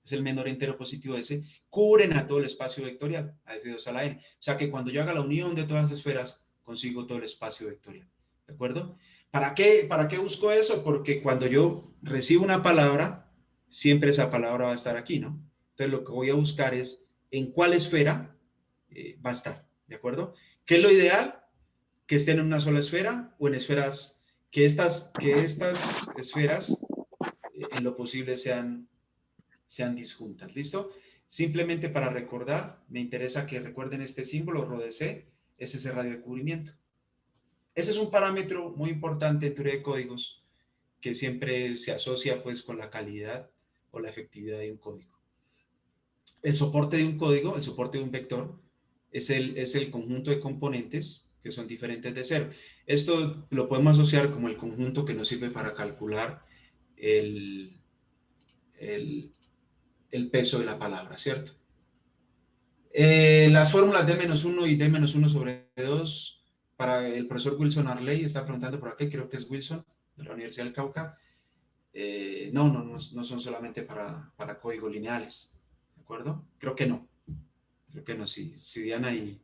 es el menor entero positivo S, cubren a todo el espacio vectorial, a F2 a la N. O sea que cuando yo haga la unión de todas las esferas, consigo todo el espacio vectorial. ¿De acuerdo? ¿Para qué busco eso? Porque cuando yo recibo una palabra, siempre esa palabra va a estar aquí, ¿no? Entonces lo que voy a buscar es en cuál esfera va a estar, ¿de acuerdo? ¿Qué es lo ideal? Que estén en una sola esfera o en esferas, que estas esferas en lo posible sean disjuntas, ¿listo? Simplemente para recordar, me interesa que recuerden este símbolo, ρdc, es ese radio de cubrimiento. Ese es un parámetro muy importante en teoría de códigos que siempre se asocia pues con la calidad o la efectividad de un código. El soporte de un código, el soporte de un vector, es el conjunto de componentes que son diferentes de cero. Esto lo podemos asociar como el conjunto que nos sirve para calcular el peso de la palabra, ¿cierto? Las fórmulas d-1 y d-1 sobre 2 para el profesor Wilson Arley, está preguntando por aquí, creo que es Wilson, de la Universidad del Cauca. No son solamente para códigos lineales, ¿de acuerdo? Creo que no. Si Diana y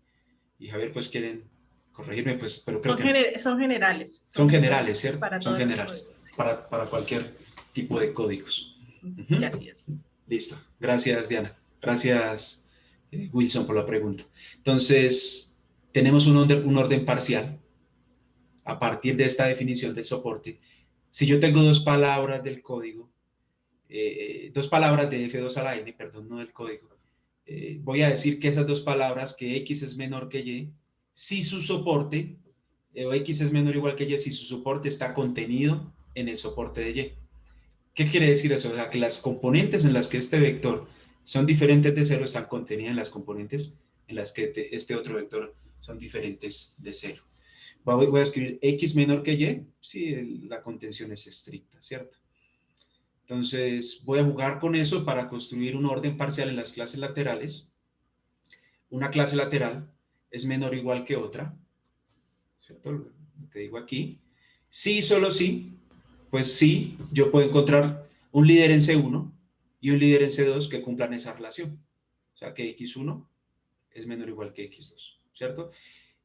Javier pues quieren corregirme, pues, pero creo que no. Son generales. Son generales, ¿cierto? Para son todos generales, los códigos, sí. para cualquier tipo de códigos. Sí, así es. Listo. Gracias, Diana. Gracias, Wilson, por la pregunta. Entonces, tenemos un orden parcial a partir de esta definición del soporte. Si yo tengo dos palabras del código, dos palabras de F2 a la N, perdón, no del código, voy a decir que esas dos palabras, que X es menor que Y, si su soporte, o X es menor o igual que Y, si su soporte está contenido en el soporte de Y. ¿Qué quiere decir eso? O sea, que las componentes en las que este vector son diferentes de cero están contenidas en las componentes en las que este otro vector son diferentes de cero. Voy a escribir X menor que Y si la contención es estricta, ¿cierto? Entonces voy a jugar con eso para construir un orden parcial en las clases laterales. Una clase lateral es menor o igual que otra, ¿cierto? Lo que digo aquí. Sí, solo sí, pues sí, yo puedo encontrar un líder en C1 y un líder en C2 que cumplan esa relación. O sea, que X1 es menor o igual que X2, ¿cierto?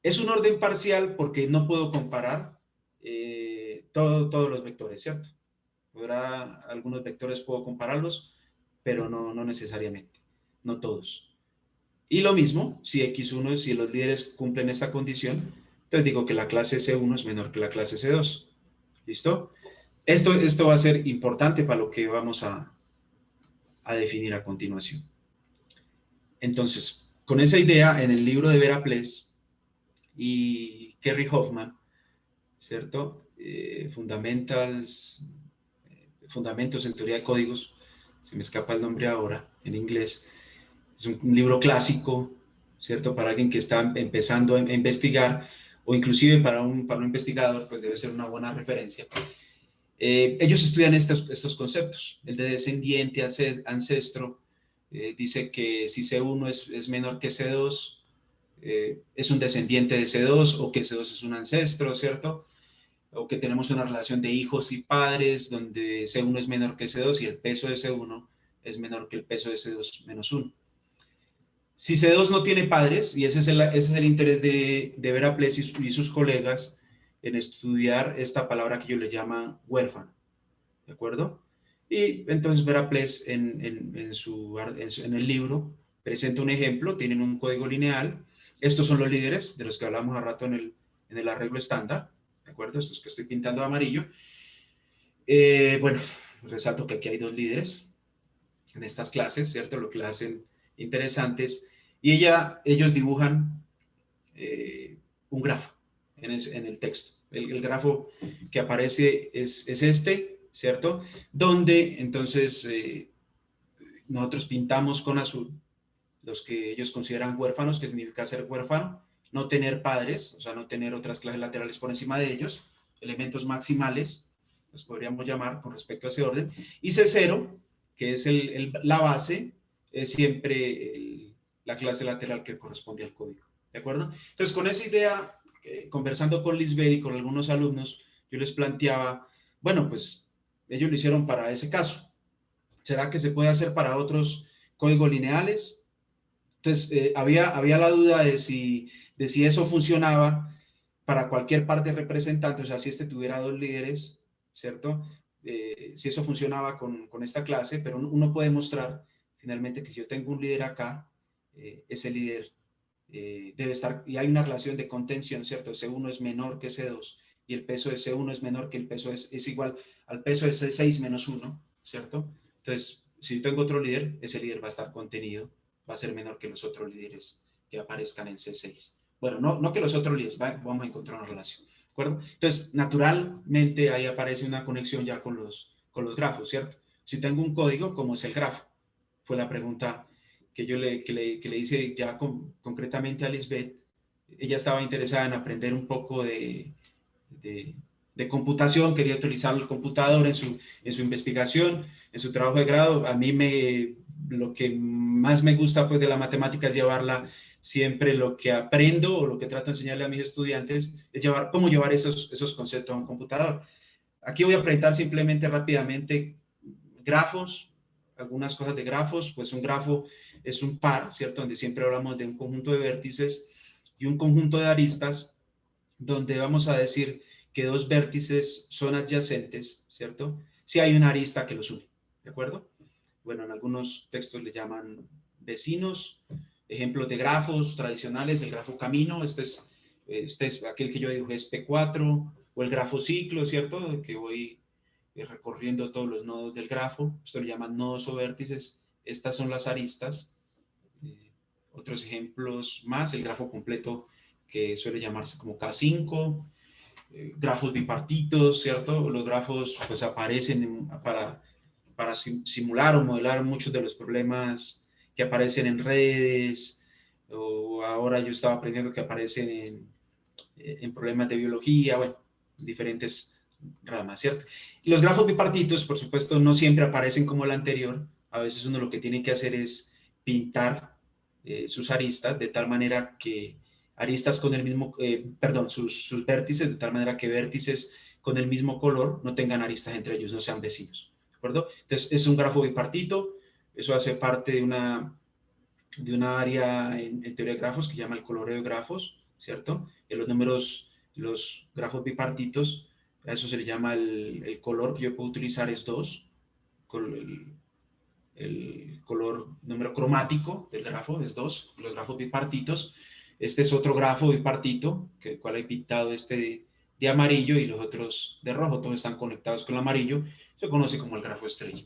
Es un orden parcial porque no puedo comparar todos los vectores, ¿cierto? Algunos vectores puedo compararlos, pero no necesariamente, no todos. Y lo mismo, si X1, si los líderes cumplen esta condición, entonces digo que la clase C1 es menor que la clase C2. ¿Listo? Esto va a ser importante para lo que vamos a definir a continuación. Entonces, con esa idea, en el libro de Vera Pless y Kerry Hoffman, ¿cierto? Fundamentos en teoría de códigos, se me escapa el nombre ahora en inglés, es un libro clásico, ¿cierto? Para alguien que está empezando a investigar, o inclusive para un investigador, pues debe ser una buena referencia. Ellos estudian estos conceptos, el de descendiente, ancestro, dice que si C1 es menor que C2, es un descendiente de C2 o que C2 es un ancestro, ¿cierto? o que tenemos una relación de hijos y padres donde C1 es menor que C2 y el peso de C1 es menor que el peso de C2 menos 1. Si C2 no tiene padres, y ese es el interés de Veraplés y sus colegas en estudiar esta palabra que ellos le llaman huérfano, ¿de acuerdo? Y entonces Veraplés en el libro presenta un ejemplo, tienen un código lineal, estos son los líderes de los que hablamos a rato en el arreglo estándar, ¿de acuerdo? Estos que estoy pintando de amarillo. Bueno, resalto que aquí hay dos líderes en estas clases, ¿cierto? Lo que la hacen interesantes. Y ellos dibujan un grafo en el texto. El grafo que aparece es este, ¿cierto? Donde entonces nosotros pintamos con azul los que ellos consideran huérfanos, que significa ser huérfano, no tener padres, o sea, no tener otras clases laterales por encima de ellos, elementos maximales, los podríamos llamar con respecto a ese orden, y C0, que es la base, es siempre la clase lateral que corresponde al código, ¿de acuerdo? Entonces, con esa idea, conversando con Lisbeth y con algunos alumnos, yo les planteaba, bueno, pues ellos lo hicieron para ese caso. ¿Será que se puede hacer para otros códigos lineales? Entonces, había la duda de si eso funcionaba para cualquier parte representante, o sea, si este tuviera dos líderes, ¿cierto? Si eso funcionaba con esta clase, pero uno puede mostrar finalmente que si yo tengo un líder acá, ese líder debe estar, y hay una relación de contención, ¿cierto? C1 es menor que C2, y el peso de C1 es menor que el peso, es igual al peso de C6 menos 1, ¿cierto? Entonces, si yo tengo otro líder, ese líder va a estar contenido, va a ser menor que los otros líderes que aparezcan en C6. Bueno, no que los otros líderes, vamos a encontrar una relación, ¿de acuerdo? Entonces, naturalmente, ahí aparece una conexión ya con los grafos, ¿cierto? Si tengo un código, ¿cómo es el grafo? Fue la pregunta que yo le hice ya concretamente a Lisbeth. Ella estaba interesada en aprender un poco de computación, quería utilizar el computador en su investigación, en su trabajo de grado. A mí lo que más me gusta pues de la matemática es llevarla siempre lo que aprendo o lo que trato de enseñarle a mis estudiantes es cómo llevar esos conceptos a un computador. Aquí voy a presentar simplemente rápidamente grafos, algunas cosas de grafos. Pues un grafo es un par, ¿cierto? Donde siempre hablamos de un conjunto de vértices y un conjunto de aristas, donde vamos a decir que dos vértices son adyacentes, ¿cierto? Si hay una arista que los une, ¿de acuerdo? Bueno, en algunos textos le llaman vecinos. Ejemplos de grafos tradicionales, el grafo camino, este es aquel que yo dibujé, es P4, o el grafo ciclo, ¿cierto? Que voy recorriendo todos los nodos del grafo, esto le llaman nodos o vértices, estas son las aristas. Otros ejemplos más, el grafo completo que suele llamarse como K5, grafos bipartitos, ¿cierto? Los grafos pues aparecen para simular o modelar muchos de los problemas que aparecen en redes, o ahora yo estaba aprendiendo que aparecen en problemas de biología, bueno, diferentes ramas, ¿cierto? Y los grafos bipartitos, por supuesto, no siempre aparecen como el anterior. A veces uno lo que tiene que hacer es pintar sus aristas de tal manera que aristas con el mismo, sus vértices, de tal manera que vértices con el mismo color no tengan aristas entre ellos, no sean vecinos, ¿de acuerdo? Entonces, es un grafo bipartito, eso hace parte de una área en teoría de grafos que llama el coloreo de grafos, ¿cierto? En los grafos bipartitos, a eso se le llama el color que yo puedo utilizar es 2, el color número cromático del grafo es 2, los grafos bipartitos. Este es otro grafo bipartito, que el cual he pintado de amarillo y los otros de rojo, todos están conectados con el amarillo, se conoce como el grafo estrella.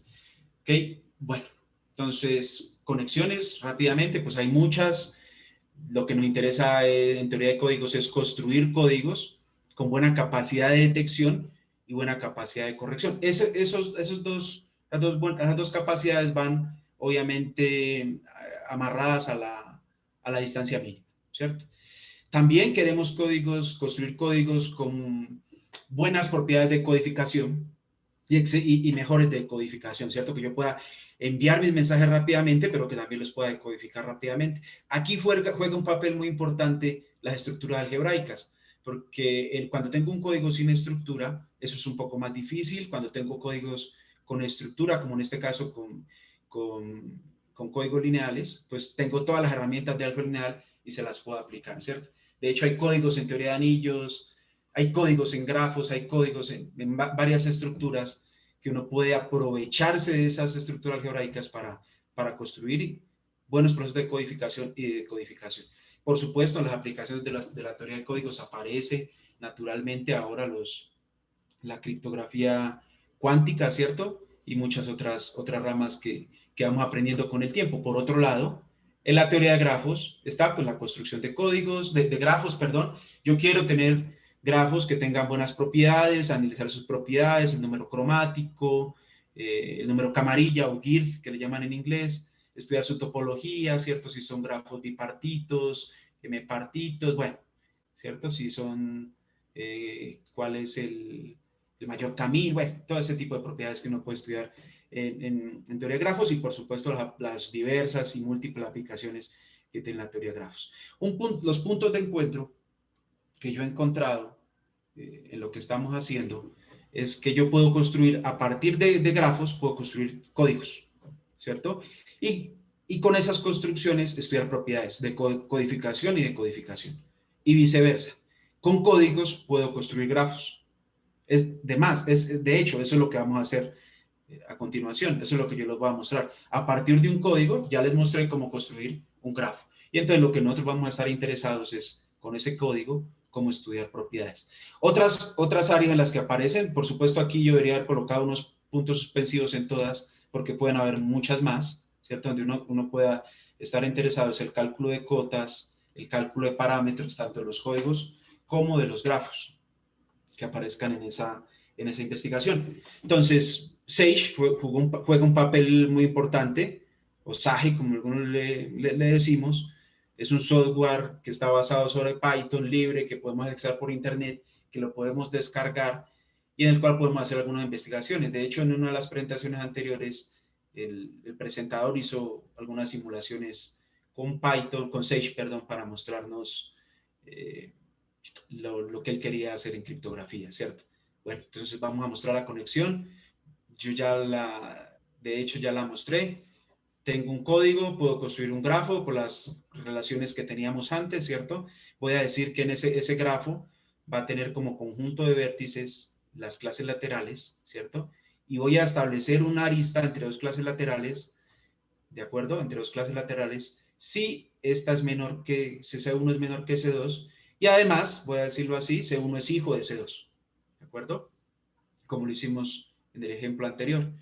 ¿Ok? Bueno, entonces, conexiones rápidamente, pues hay muchas. Lo que nos interesa en teoría de códigos es construir códigos con buena capacidad de detección y buena capacidad de corrección. Esas dos capacidades van obviamente amarradas a la distancia mínima, ¿cierto? También queremos construir códigos con buenas propiedades de codificación y mejores de codificación, ¿cierto? Que yo pueda enviar mis mensajes rápidamente, pero que también los pueda decodificar rápidamente. Aquí juega un papel muy importante las estructuras algebraicas, porque cuando tengo un código sin estructura, eso es un poco más difícil. Cuando tengo códigos con estructura, como en este caso con códigos lineales, pues tengo todas las herramientas de álgebra lineal y se las puedo aplicar, ¿cierto? De hecho, hay códigos en teoría de anillos, hay códigos en grafos, hay códigos en varias estructuras que uno puede aprovecharse de esas estructuras algebraicas para construir buenos procesos de codificación y de decodificación. Por supuesto, en las aplicaciones de la teoría de códigos aparece naturalmente ahora la criptografía cuántica, ¿cierto? Y muchas otras ramas que vamos aprendiendo con el tiempo. Por otro lado, en la teoría de grafos está pues, la construcción de códigos, de grafos, perdón. Yo quiero tener grafos que tengan buenas propiedades, analizar sus propiedades, el número cromático, el número camarilla o GIRF, que le llaman en inglés, estudiar su topología, ¿cierto? Si son grafos bipartitos, M-partitos, bueno, ¿cierto? Si son, cuál es el mayor camino, bueno, todo ese tipo de propiedades que uno puede estudiar en teoría de grafos y, por supuesto, las diversas y múltiples aplicaciones que tiene la teoría de grafos. Los puntos de encuentro que yo he encontrado en lo que estamos haciendo es que yo puedo construir, a partir de grafos, puedo construir códigos, ¿cierto? Y con esas construcciones estudiar propiedades de codificación y decodificación. Y viceversa. Con códigos puedo construir grafos. De hecho, eso es lo que vamos a hacer a continuación. Eso es lo que yo les voy a mostrar. A partir de un código, ya les mostré cómo construir un grafo. Y entonces lo que nosotros vamos a estar interesados es, con ese código, cómo estudiar propiedades. Otras áreas en las que aparecen, por supuesto aquí yo debería haber colocado unos puntos suspensivos en todas, porque pueden haber muchas más, ¿cierto? Donde uno pueda estar interesado es el cálculo de cotas, el cálculo de parámetros, tanto de los códigos como de los grafos que aparezcan en esa investigación. Entonces, Sage juega un papel muy importante, o Sage, como algunos le decimos. Es un software que está basado sobre Python libre, que podemos acceder por internet, que lo podemos descargar y en el cual podemos hacer algunas investigaciones. De hecho, en una de las presentaciones anteriores, el presentador hizo algunas simulaciones con Python, con Sage, perdón, para mostrarnos lo que él quería hacer en criptografía, ¿cierto? Bueno, entonces vamos a mostrar la conexión. Yo de hecho ya la mostré. Tengo un código, puedo construir un grafo con las relaciones que teníamos antes, ¿cierto? Voy a decir que en ese grafo va a tener como conjunto de vértices las clases laterales, ¿cierto? Y voy a establecer una arista entre dos clases laterales, ¿de acuerdo? Entre dos clases laterales, si esta es menor que, si C1 es menor que C2, y además, voy a decirlo así, C1 es hijo de C2, ¿de acuerdo? Como lo hicimos en el ejemplo anterior.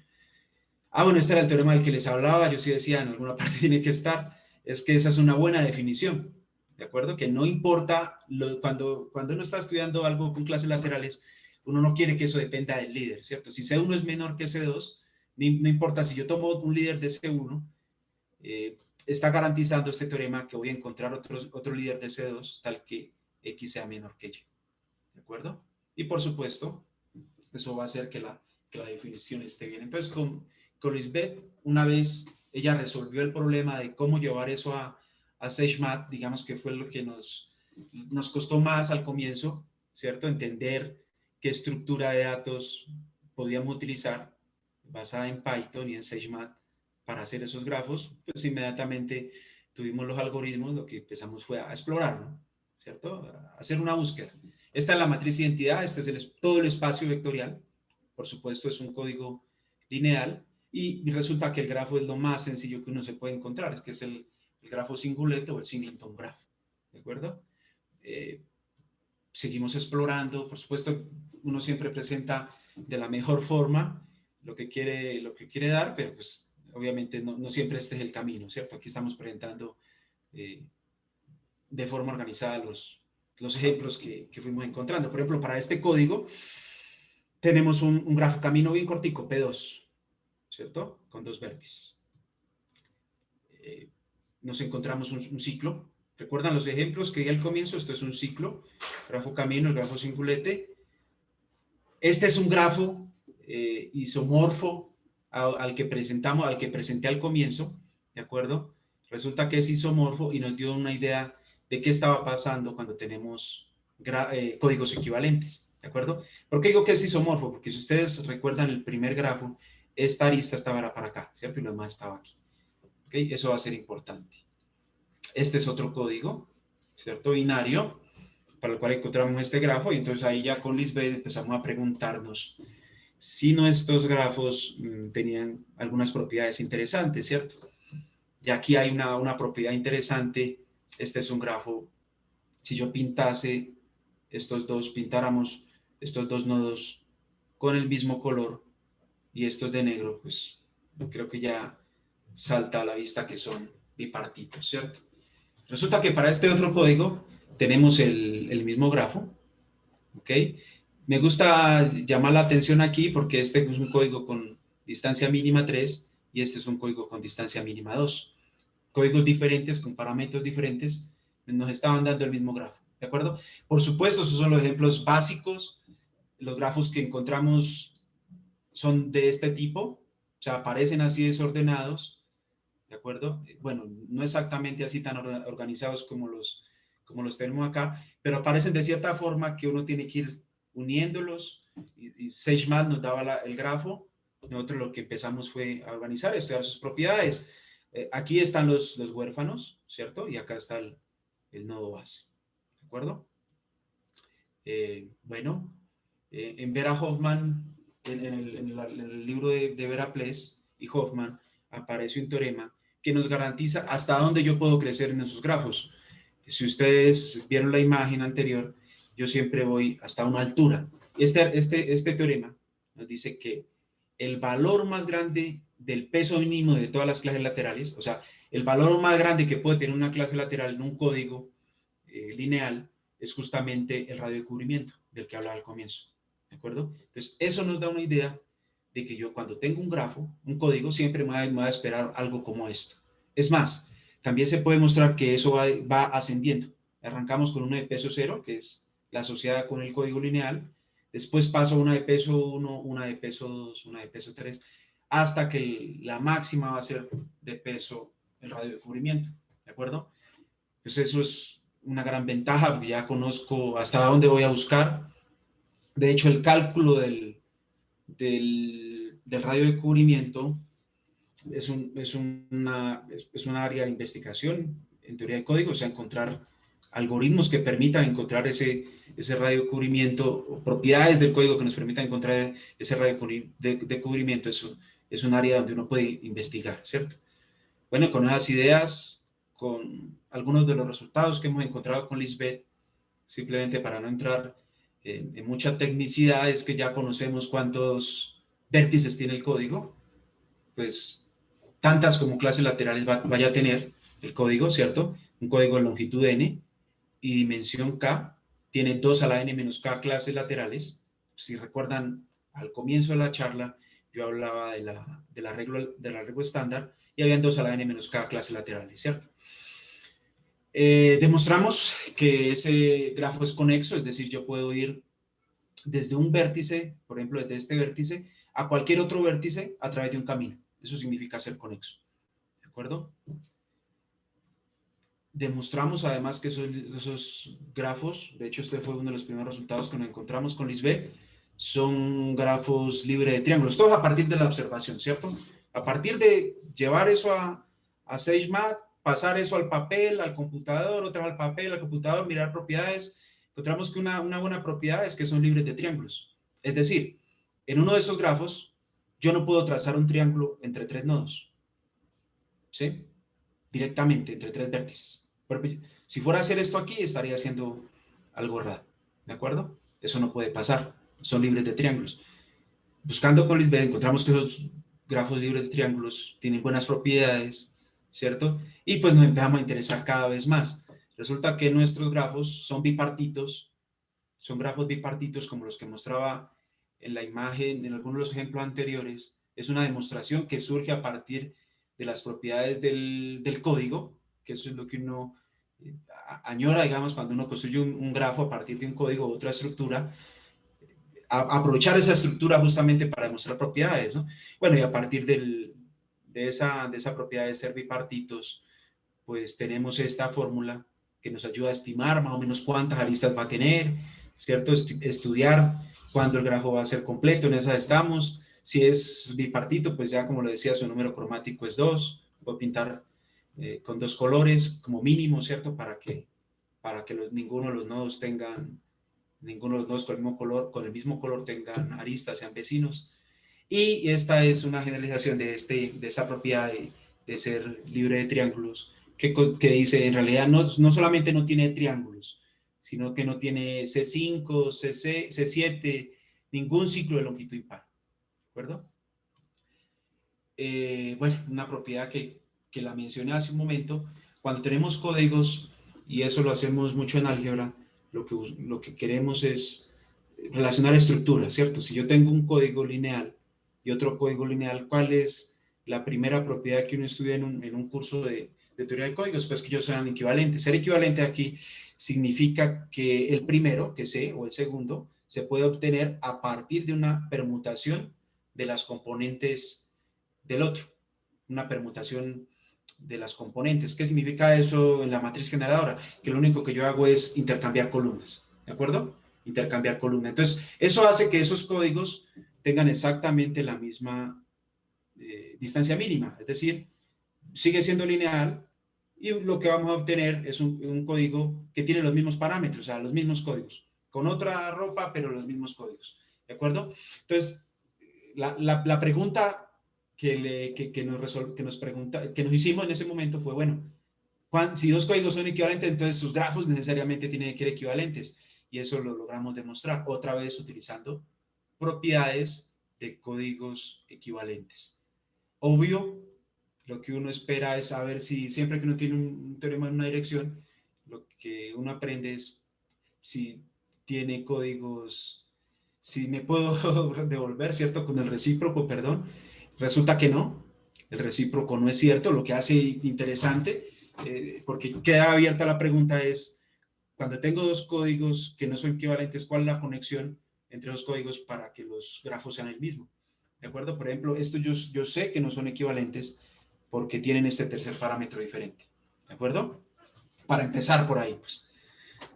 Bueno, este era el teorema del que les hablaba, yo sí decía, en alguna parte tiene que estar, es que esa es una buena definición, ¿de acuerdo? Que no importa, cuando uno está estudiando algo con clases laterales, uno no quiere que eso dependa del líder, ¿cierto? Si C1 es menor que C2, no importa, si yo tomo un líder de C1, está garantizando este teorema que voy a encontrar otro líder de C2 tal que X sea menor que Y, ¿de acuerdo? Y por supuesto, eso va a hacer que la definición esté bien. Entonces, con Lisbeth, una vez ella resolvió el problema de cómo llevar eso a SageMath, digamos que fue lo que nos costó más al comienzo, ¿cierto? Entender qué estructura de datos podíamos utilizar basada en Python y en SageMath para hacer esos grafos, pues inmediatamente tuvimos los algoritmos, lo que empezamos fue a explorar, ¿no? ¿Cierto? A hacer una búsqueda. Esta es la matriz de identidad, este es todo el espacio vectorial, por supuesto es un código lineal, y resulta que el grafo es lo más sencillo que uno se puede encontrar, es que es el grafo singuleto o el singleton graph, ¿de acuerdo? Seguimos explorando, por supuesto, uno siempre presenta de la mejor forma lo que quiere dar, pero pues obviamente no siempre este es el camino, ¿cierto? Aquí estamos presentando de forma organizada los ejemplos que fuimos encontrando. Por ejemplo, para este código tenemos un grafo camino bien cortico, P2, ¿cierto? Con dos vértices. Nos encontramos un ciclo. ¿Recuerdan los ejemplos que di al comienzo? Esto es un ciclo, grafo camino, el grafo singulete. Este es un grafo isomorfo al que presenté al comienzo, ¿de acuerdo? Resulta que es isomorfo y nos dio una idea de qué estaba pasando cuando tenemos códigos equivalentes, ¿de acuerdo? ¿Por qué digo que es isomorfo? Porque si ustedes recuerdan el primer grafo, esta arista estaba para acá, ¿cierto? Y lo demás estaba aquí. ¿Ok? Eso va a ser importante. Este es otro código, ¿cierto? Binario, para el cual encontramos este grafo, y entonces ahí ya con Lisbeth empezamos a preguntarnos si nuestros grafos tenían algunas propiedades interesantes, ¿cierto? Y aquí hay una propiedad interesante. Este es un grafo. Si yo pintáramos estos dos nodos con el mismo color y estos de negro, pues creo que ya salta a la vista que son bipartitos, ¿cierto? Resulta que para este otro código tenemos el mismo grafo, ¿ok? Me gusta llamar la atención aquí porque este es un código con distancia mínima 3 y este es un código con distancia mínima 2. Códigos diferentes, con parámetros diferentes, nos estaban dando el mismo grafo, ¿de acuerdo? Por supuesto, esos son los ejemplos básicos. Los grafos que encontramos son de este tipo, o sea, aparecen así desordenados, ¿de acuerdo? Bueno, no exactamente así tan organizados como los tenemos acá, pero aparecen de cierta forma que uno tiene que ir uniéndolos, y SageMath nos daba el grafo. Nosotros lo que empezamos fue a organizar, a estudiar sus propiedades. Aquí están los huérfanos, ¿cierto? Y acá está el nodo base, ¿de acuerdo? Bueno, en Vera Hoffman, en el libro de Vera Pless y Hoffman, aparece un teorema que nos garantiza hasta dónde yo puedo crecer en esos grafos. Si ustedes vieron la imagen anterior, yo siempre voy hasta una altura. Este teorema nos dice que el valor más grande del peso mínimo de todas las clases laterales, o sea, el valor más grande que puede tener una clase lateral en un código lineal, es justamente el radio de cubrimiento del que hablaba al comienzo, ¿de acuerdo? Entonces, eso nos da una idea de que yo cuando tengo un grafo, un código, siempre me voy a esperar algo como esto. Es más, también se puede mostrar que eso va ascendiendo. Arrancamos con una de peso 0, que es la asociada con el código lineal, después paso a una de peso 1, una de peso 2, una de peso 3, hasta que la máxima va a ser de peso el radio de cubrimiento, ¿de acuerdo? Pues eso es una gran ventaja, porque ya conozco hasta dónde voy a buscar. De hecho, el cálculo del radio de cubrimiento es una área de investigación en teoría de código, o sea, encontrar algoritmos que permitan encontrar ese radio de cubrimiento, o propiedades del código que nos permitan encontrar ese radio de cubrimiento. Eso es un área donde uno puede investigar, ¿cierto? Bueno, con esas ideas, con algunos de los resultados que hemos encontrado con Lisbeth, simplemente para no entrar en mucha tecnicidad, es que ya conocemos cuántos vértices tiene el código, pues tantas como clases laterales vaya a tener el código, ¿cierto? Un código de longitud n y dimensión k, tiene 2 a la n menos k clases laterales. Si recuerdan, al comienzo de la charla, yo hablaba del arreglo estándar, y habían 2 a la n menos k clases laterales, ¿cierto? Demostramos que ese grafo es conexo, es decir, yo puedo ir desde un vértice, por ejemplo, desde este vértice, a cualquier otro vértice a través de un camino. Eso significa ser conexo, ¿de acuerdo? Demostramos además que esos grafos, de hecho este fue uno de los primeros resultados que nos encontramos con Lisbeth, son grafos libres de triángulos, todos a partir de la observación, ¿cierto? A partir de llevar eso a SageMath, pasar eso al papel, al computador, otra vez al papel, al computador, mirar propiedades, encontramos que una buena propiedad es que son libres de triángulos. Es decir, en uno de esos grafos, yo no puedo trazar un triángulo entre 3 nodos, ¿sí? Directamente entre 3 vértices. Si fuera a hacer esto aquí, estaría haciendo algo raro, ¿de acuerdo? Eso no puede pasar, son libres de triángulos. Buscando con Lisbeth encontramos que esos grafos libres de triángulos tienen buenas propiedades, ¿cierto? Y pues nos empezamos a interesar cada vez más. Resulta que nuestros grafos son bipartitos, son grafos bipartitos como los que mostraba en la imagen, en algunos de los ejemplos anteriores. Es una demostración que surge a partir de las propiedades del código, que eso es lo que uno añora, digamos, cuando uno construye un grafo a partir de un código u otra estructura, aprovechar esa estructura justamente para demostrar propiedades, ¿no? Bueno, y a partir de esa propiedad de ser bipartitos, pues tenemos esta fórmula que nos ayuda a estimar más o menos cuántas aristas va a tener, ¿cierto? Estudiar cuándo el grafo va a ser completo, en esa estamos. Si es bipartito, pues ya como lo decía, su número cromático es 2. Puedo pintar con 2 colores como mínimo, ¿cierto? Para que ninguno de los nodos tengan, ninguno de los nodos con el mismo color tengan aristas, sean vecinos. Y esta es una generalización de esta propiedad de ser libre de triángulos, que dice, en realidad no solamente no tiene triángulos, sino que no tiene C5, C7, ningún ciclo de longitud impar. ¿De acuerdo? Bueno, una propiedad que la mencioné hace un momento, cuando tenemos códigos, y eso lo hacemos mucho en álgebra, lo que queremos es relacionar estructuras, ¿cierto? Si yo tengo un código lineal y otro código lineal, ¿cuál es la primera propiedad que uno estudia en un curso de teoría de códigos? Pues que ellos sean equivalentes. Ser equivalente aquí significa que el primero, que C, o el segundo, se puede obtener a partir de una permutación de las componentes del otro, una permutación de las componentes. ¿Qué significa eso en la matriz generadora? Que lo único que yo hago es intercambiar columnas, ¿de acuerdo? Intercambiar columnas. Entonces, eso hace que esos códigos tengan exactamente la misma distancia mínima, es decir, sigue siendo lineal y lo que vamos a obtener es un código que tiene los mismos parámetros, o sea, los mismos códigos, con otra ropa, pero los mismos códigos, ¿de acuerdo? Entonces, la pregunta que nos hicimos en ese momento fue, bueno, si 2 códigos son equivalentes, entonces sus grafos necesariamente tienen que ser equivalentes. Y eso lo logramos demostrar, otra vez utilizando propiedades de códigos equivalentes. Obvio, lo que uno espera es saber si siempre que uno tiene un teorema en una dirección, lo que uno aprende es si tiene códigos, si me puedo devolver, ¿cierto? Con el recíproco, perdón. Resulta que no, el recíproco no es cierto, lo que hace interesante, porque queda abierta la pregunta es, cuando tengo 2 códigos que no son equivalentes, ¿cuál es la conexión entre 2 códigos para que los grafos sean el mismo? ¿De acuerdo? Por ejemplo, esto yo sé que no son equivalentes porque tienen este tercer parámetro diferente. ¿De acuerdo? Para empezar por ahí, pues.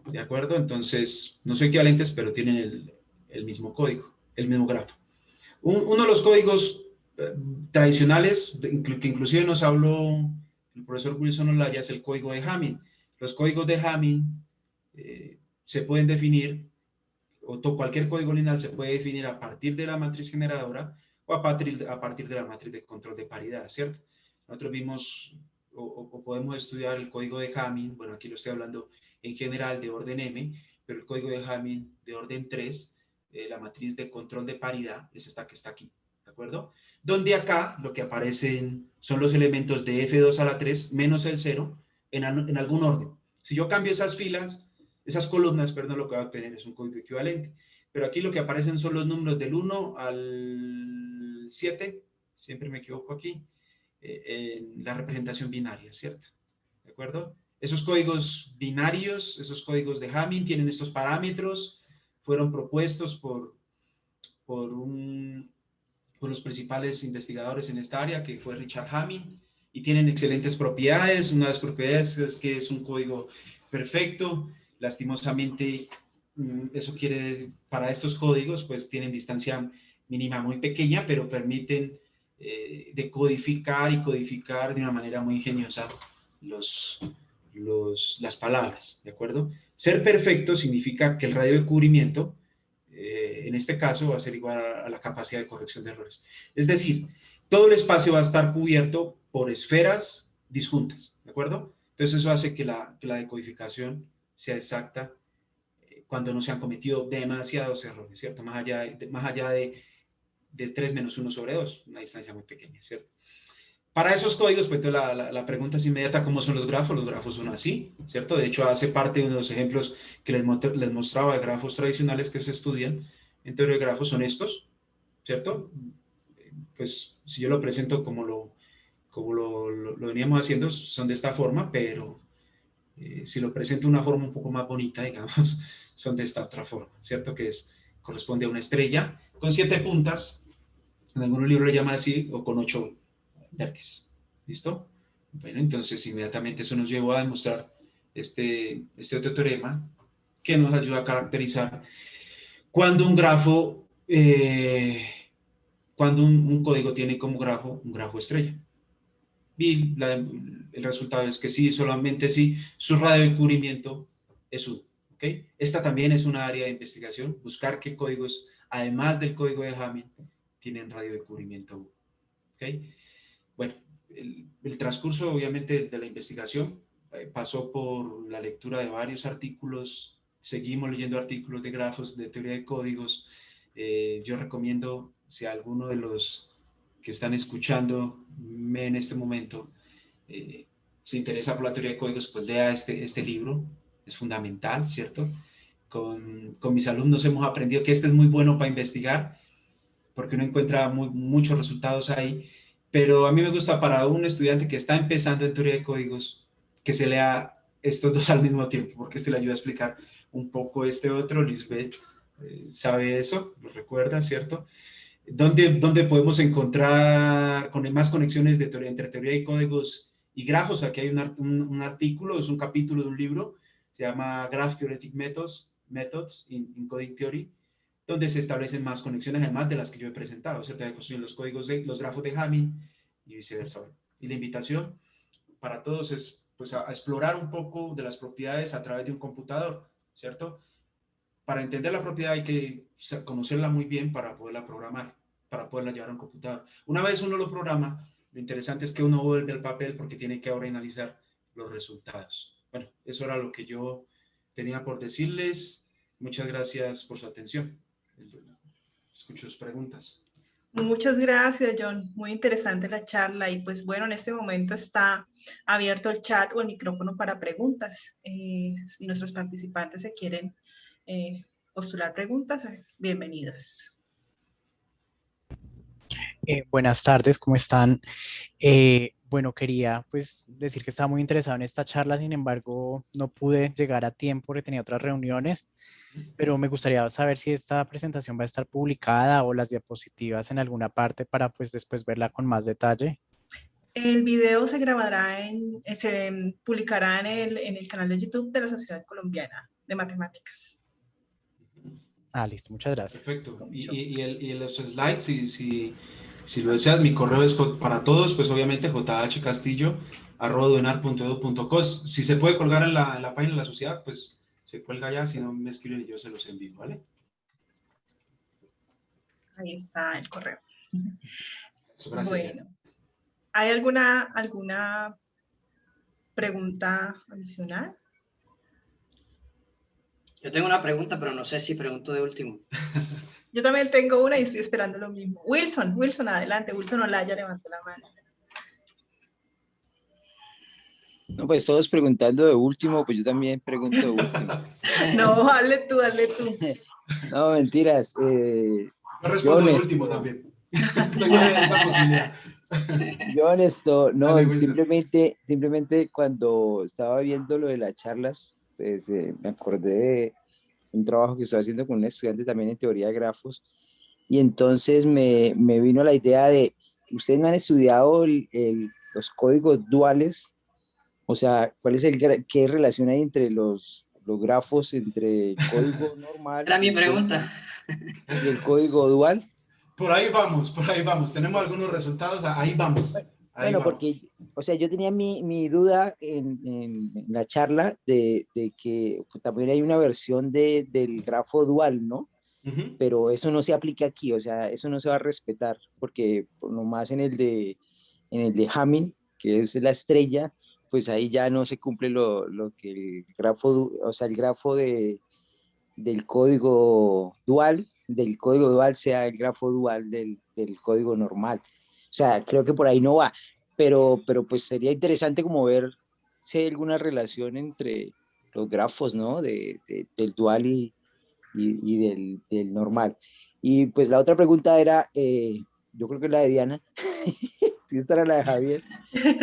¿De acuerdo? Entonces, no son equivalentes, pero tienen el mismo código, el mismo grafo. Uno de los códigos tradicionales, que inclusive nos habló el profesor Wilson Olaya, es el código de Hamming. Los códigos de Hamming se pueden definir, o cualquier código lineal se puede definir a partir de la matriz generadora o a partir de la matriz de control de paridad, ¿cierto? Nosotros vimos o podemos estudiar el código de Hamming, bueno, aquí lo estoy hablando en general de orden M, pero el código de Hamming de orden 3, la matriz de control de paridad es esta que está aquí, ¿de acuerdo? Donde acá lo que aparecen son los elementos de F2 a la 3 menos el 0 en algún orden. Si yo cambio esas filas, esas columnas, perdón, lo que va a obtener es un código equivalente. Pero aquí lo que aparecen son los números del 1 al 7, siempre me equivoco aquí, en la representación binaria, ¿cierto? ¿De acuerdo? Esos códigos binarios, esos códigos de Hamming tienen estos parámetros, fueron propuestos por los principales investigadores en esta área, que fue Richard Hamming, y tienen excelentes propiedades. Una de las propiedades es que es un código perfecto. Lastimosamente, eso quiere decir, para estos códigos, pues tienen distancia mínima muy pequeña, pero permiten decodificar y codificar de una manera muy ingeniosa las palabras, ¿de acuerdo? Ser perfecto significa que el radio de cubrimiento, en este caso, va a ser igual a la capacidad de corrección de errores. Es decir, todo el espacio va a estar cubierto por esferas disjuntas, ¿de acuerdo? Entonces eso hace que la decodificación sea exacta cuando no se han cometido demasiados errores, ¿cierto? Más allá de 3 menos 1 sobre 2, una distancia muy pequeña, ¿cierto? Para esos códigos, pues la pregunta es inmediata, ¿cómo son los grafos? Los grafos son así, ¿cierto? De hecho, hace parte de uno de los ejemplos que les mostraba de grafos tradicionales que se estudian en teoría de grafos son estos, ¿cierto? Pues si yo lo presento como lo veníamos haciendo, son de esta forma, pero si lo presento de una forma un poco más bonita, digamos, son de esta otra forma, ¿cierto? Que corresponde a una estrella con 7 puntas, en algunos libros le llaman así, o con 8 vértices. ¿Listo? Bueno, entonces inmediatamente eso nos llevó a demostrar este otro teorema que nos ayuda a caracterizar cuando un grafo, cuando un código tiene como grafo un grafo estrella. Y el resultado es que sí, solamente sí, su radio de cubrimiento es 1. ¿Okay? Esta también es una área de investigación, buscar qué códigos, además del código de Hamming, tienen radio de cubrimiento 1. ¿Okay? Bueno, el transcurso obviamente de la investigación pasó por la lectura de varios artículos, seguimos leyendo artículos de grafos, de teoría de códigos. Yo recomiendo, si alguno de los que están escuchándome en este momento se interesa por la teoría de códigos, pues lea este libro, es fundamental, ¿cierto? Con mis alumnos hemos aprendido que este es muy bueno para investigar, porque uno encuentra muchos resultados ahí, pero a mí me gusta para un estudiante que está empezando en teoría de códigos, que se lea estos dos al mismo tiempo, porque este le ayuda a explicar un poco este otro. Lisbeth sabe eso, lo recuerda, ¿cierto? ¿Dónde podemos encontrar con más conexiones de teoría, entre teoría y códigos y grafos? Aquí hay un artículo, es un capítulo de un libro, se llama Graph Theoretic Methods in Coding Theory, donde se establecen más conexiones, además de las que yo he presentado, ¿cierto? De construir los códigos los grafos de Hamming y viceversa. Y la invitación para todos es pues, a explorar un poco de las propiedades a través de un computador, ¿cierto? Para entender la propiedad hay que conocerla muy bien para poderla programar, para poderla llevar a un computador. Una vez uno lo programa, lo interesante es que uno vuelve al papel porque tiene que ahora analizar los resultados. Bueno, eso era lo que yo tenía por decirles. Muchas gracias por su atención. Escucho sus preguntas. Muchas gracias, John. Muy interesante la charla. Y pues bueno, en este momento está abierto el chat o el micrófono para preguntas. Si nuestros participantes se quieren postular preguntas, bienvenidas. Buenas tardes, ¿cómo están? Bueno, quería pues decir que estaba muy interesado en esta charla, sin embargo, no pude llegar a tiempo porque tenía otras reuniones, pero me gustaría saber si esta presentación va a estar publicada o las diapositivas en alguna parte para pues después verla con más detalle. El video se grabará, se publicará en el canal de YouTube de la Sociedad Colombiana de Matemáticas. Ah, listo, muchas gracias. Perfecto. Y los slides, si lo deseas, mi correo es para todos, pues obviamente jhcastillo@duenar.edu.co. Si se puede colgar en la página de la sociedad, pues se cuelga ya, si no me escriben y yo se los envío, ¿vale? Ahí está el correo. Eso, gracias. Bueno, ¿hay alguna pregunta adicional? Yo tengo una pregunta, pero no sé si pregunto de último. Yo también tengo una y estoy esperando lo mismo. Wilson, adelante. Wilson Olaya levantó la mano. No, pues todos preguntando de último, pues yo también pregunto de último. No, hazle tú. No, mentiras. Yo respondo de último también. Tengo esa posibilidad. Yo honesto, no, Dale, simplemente cuando estaba viendo lo de las charlas, pues me acordé de un trabajo que estoy haciendo con un estudiante también en teoría de grafos, y entonces me vino la idea de, ¿ustedes no han estudiado los códigos duales? O sea, ¿qué relación hay entre los grafos, entre el código normal Era mi pregunta. y el código dual? Por ahí vamos. Tenemos algunos resultados, ahí vamos. Bueno, porque, o sea, yo tenía mi duda en la charla de que también hay una versión del grafo dual, ¿no? Uh-huh. Pero eso no se aplica aquí, o sea, eso no se va a respetar, porque nomás en el de Hamming, que es la estrella, pues ahí ya no se cumple lo que el grafo, o sea, el grafo del código dual sea el grafo dual del código normal. O sea, creo que por ahí no va, pero pues sería interesante como ver si hay alguna relación entre los grafos, ¿no? Del dual y del normal. Y pues la otra pregunta era, yo creo que la de Diana, si esta era la de Javier,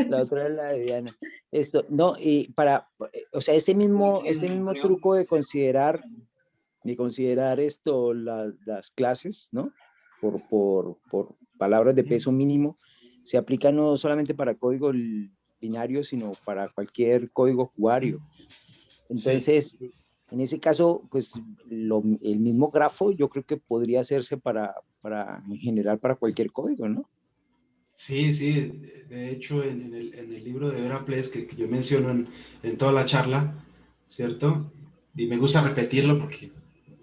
la otra era la de Diana. No, y o sea, este mismo truco de considerar las clases, ¿no? Por palabras de peso mínimo, se aplica no solamente para código binario, sino para cualquier código cuario. Entonces, en ese caso, pues el mismo grafo yo creo que podría hacerse en general para cualquier código, ¿no? Sí, sí, de hecho en el libro de Vera Ples que yo menciono en toda la charla, ¿cierto? Y me gusta repetirlo porque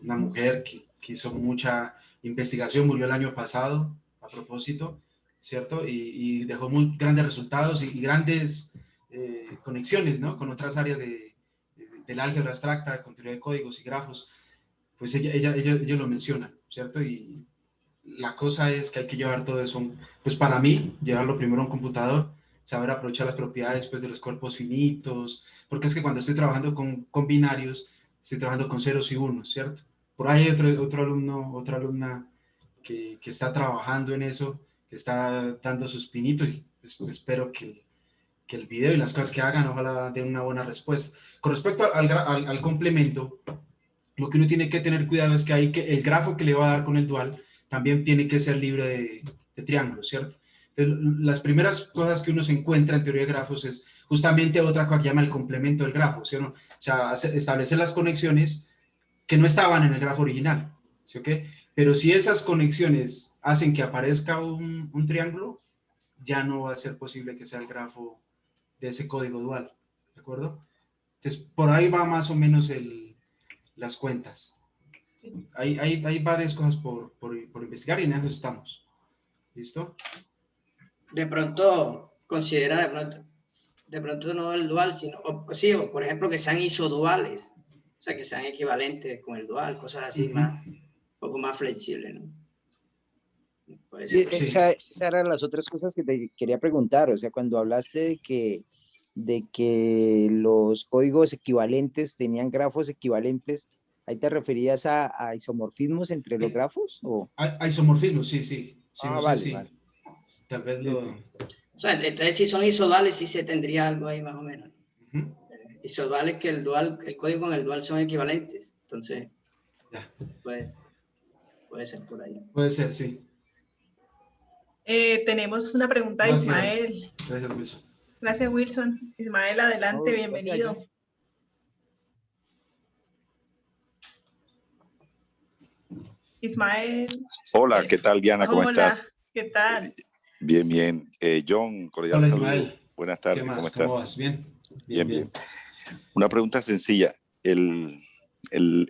una mujer que hizo mucha investigación murió el año pasado a propósito, ¿cierto? Y dejó muy grandes resultados y grandes conexiones, ¿no? Con otras áreas del álgebra abstracta, con teoría de códigos y grafos, pues ella lo menciona, ¿cierto? Y la cosa es que hay que llevar todo eso, pues para mí, llevarlo primero a un computador, saber aprovechar las propiedades pues, de los cuerpos finitos, porque es que cuando estoy trabajando con binarios, estoy trabajando con ceros y unos, ¿cierto? Por ahí hay otro alumno, otra alumna que está trabajando en eso, que está dando sus pinitos y pues, espero que el video y las cosas que hagan, ojalá den una buena respuesta. Con respecto al complemento, lo que uno tiene que tener cuidado es que el grafo que le va a dar con el dual también tiene que ser libre de triángulos, ¿cierto? Entonces, las primeras cosas que uno se encuentra en teoría de grafos es justamente otra cosa que llama el complemento del grafo, ¿sí o no? O sea, establecer las conexiones que no estaban en el grafo original, ¿sí o qué? Pero si esas conexiones hacen que aparezca un triángulo, ya no va a ser posible que sea el grafo de ese código dual, ¿de acuerdo? Entonces, por ahí va más o menos las cuentas. Hay varias cosas por investigar y en eso estamos. ¿Listo? De pronto, considera de pronto no el dual, sino, sí, o por ejemplo, que sean isoduales, o sea, que sean equivalentes con el dual, cosas así, un poco más flexibles, ¿no? Sí, Sí. esa eran las otras cosas que te quería preguntar. O sea, cuando hablaste de que los códigos equivalentes tenían grafos equivalentes, ¿ahí te referías a isomorfismos entre los grafos? ¿O? Hay isomorfismos, sí, sí. Sí, no sé Vale, si vale. tal vez Sí, lo... sí. O sea, entonces si son isoduales, sí se tendría algo ahí más o menos. Isoduales que el código con el dual son equivalentes. Entonces, Ya. puede ser por ahí. Puede ser, sí. Tenemos una pregunta de Gracias. Ismael. Gracias, Wilson. Gracias, Wilson. Ismael, adelante, No, bienvenido. gracias. Ismael. Hola, ¿qué tal, Diana? ¿Cómo Hola, estás? ¿qué tal? Bien, bien. John, cordial Hola, saludo. Ismael. Buenas ¿Qué tardes, más? ¿cómo ¿Cómo estás? vas? Bien. Bien. Una pregunta sencilla. El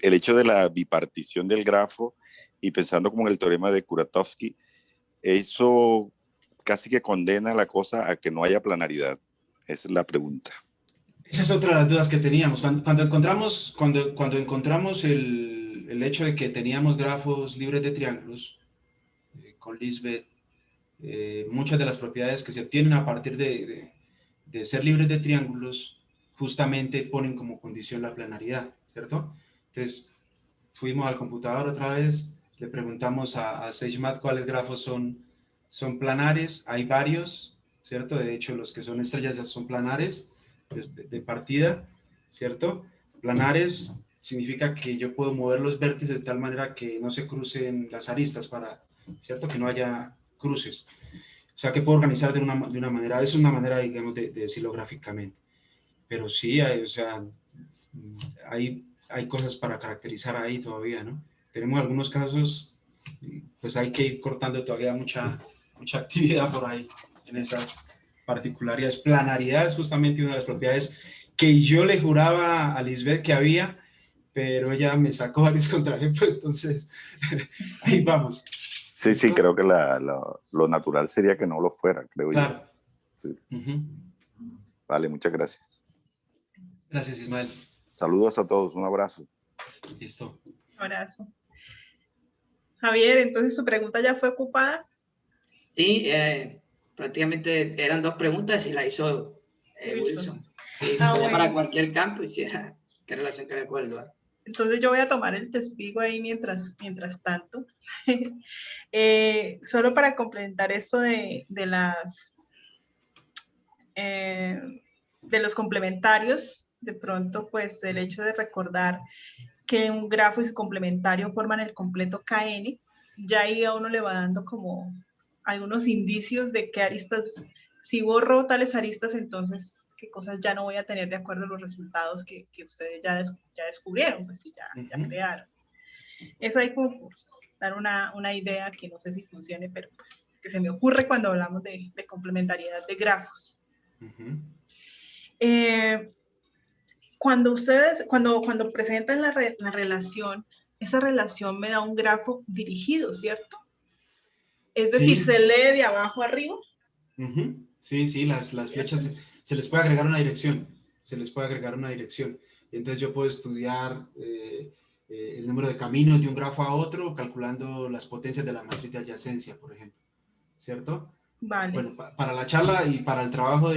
hecho de la bipartición del grafo y pensando como en el teorema de Kuratowski, eso casi que condena la cosa a que no haya planaridad. Esa es la pregunta. Esa es otra de las dudas que teníamos. Cuando encontramos el hecho de que teníamos grafos libres de triángulos, con Lisbeth, muchas de las propiedades que se obtienen a partir de ser libres de triángulos justamente ponen como condición la planaridad, ¿cierto? Entonces, fuimos al computador otra vez, le preguntamos a SageMath cuáles grafos son planares, hay varios, ¿cierto? De hecho, los que son estrellas ya son planares de partida, ¿cierto? Planares significa que yo puedo mover los vértices de tal manera que no se crucen las aristas ¿cierto? Que no haya cruces. O sea, que puedo organizar de una manera, es una manera, digamos, de decirlo gráficamente. Pero sí, hay cosas para caracterizar ahí todavía, ¿no? Tenemos algunos casos, pues hay que ir cortando todavía mucha actividad por ahí en esas particularidades. Planaridad es justamente una de las propiedades que yo le juraba a Lisbeth que había, pero ella me sacó varios contraejemplos, entonces ahí vamos. Sí, sí, creo que lo natural sería que no lo fuera, creo yo. Claro. Sí. Vale, muchas gracias. Gracias, Ismael. Saludos a todos, un abrazo. Listo. Un abrazo. Javier, entonces su pregunta ya fue ocupada. Sí, prácticamente eran dos preguntas y la hizo Wilson. Sí, se podía para cualquier campo y hiciera qué relación tiene con el dual. Entonces yo voy a tomar el testigo ahí mientras tanto. Solo para complementar esto de los complementarios, de pronto pues el hecho de recordar que un grafo y su complementario forman el completo KN, ya ahí a uno le va dando como algunos indicios de qué aristas, si borro tales aristas, entonces qué cosas ya no voy a tener de acuerdo a los resultados que ustedes ya descubrieron, pues sí, ya crearon. Eso hay como por dar una idea que no sé si funcione, pero pues que se me ocurre cuando hablamos de complementariedad de grafos. Cuando presentan la relación, esa relación me da un grafo dirigido, ¿cierto? Es decir, se lee de abajo arriba. Sí, las flechas se les puede agregar una dirección. Y entonces yo puedo estudiar el número de caminos de un grafo a otro calculando las potencias de la matriz de adyacencia, por ejemplo. ¿Cierto? Vale. Bueno, para la charla y para el trabajo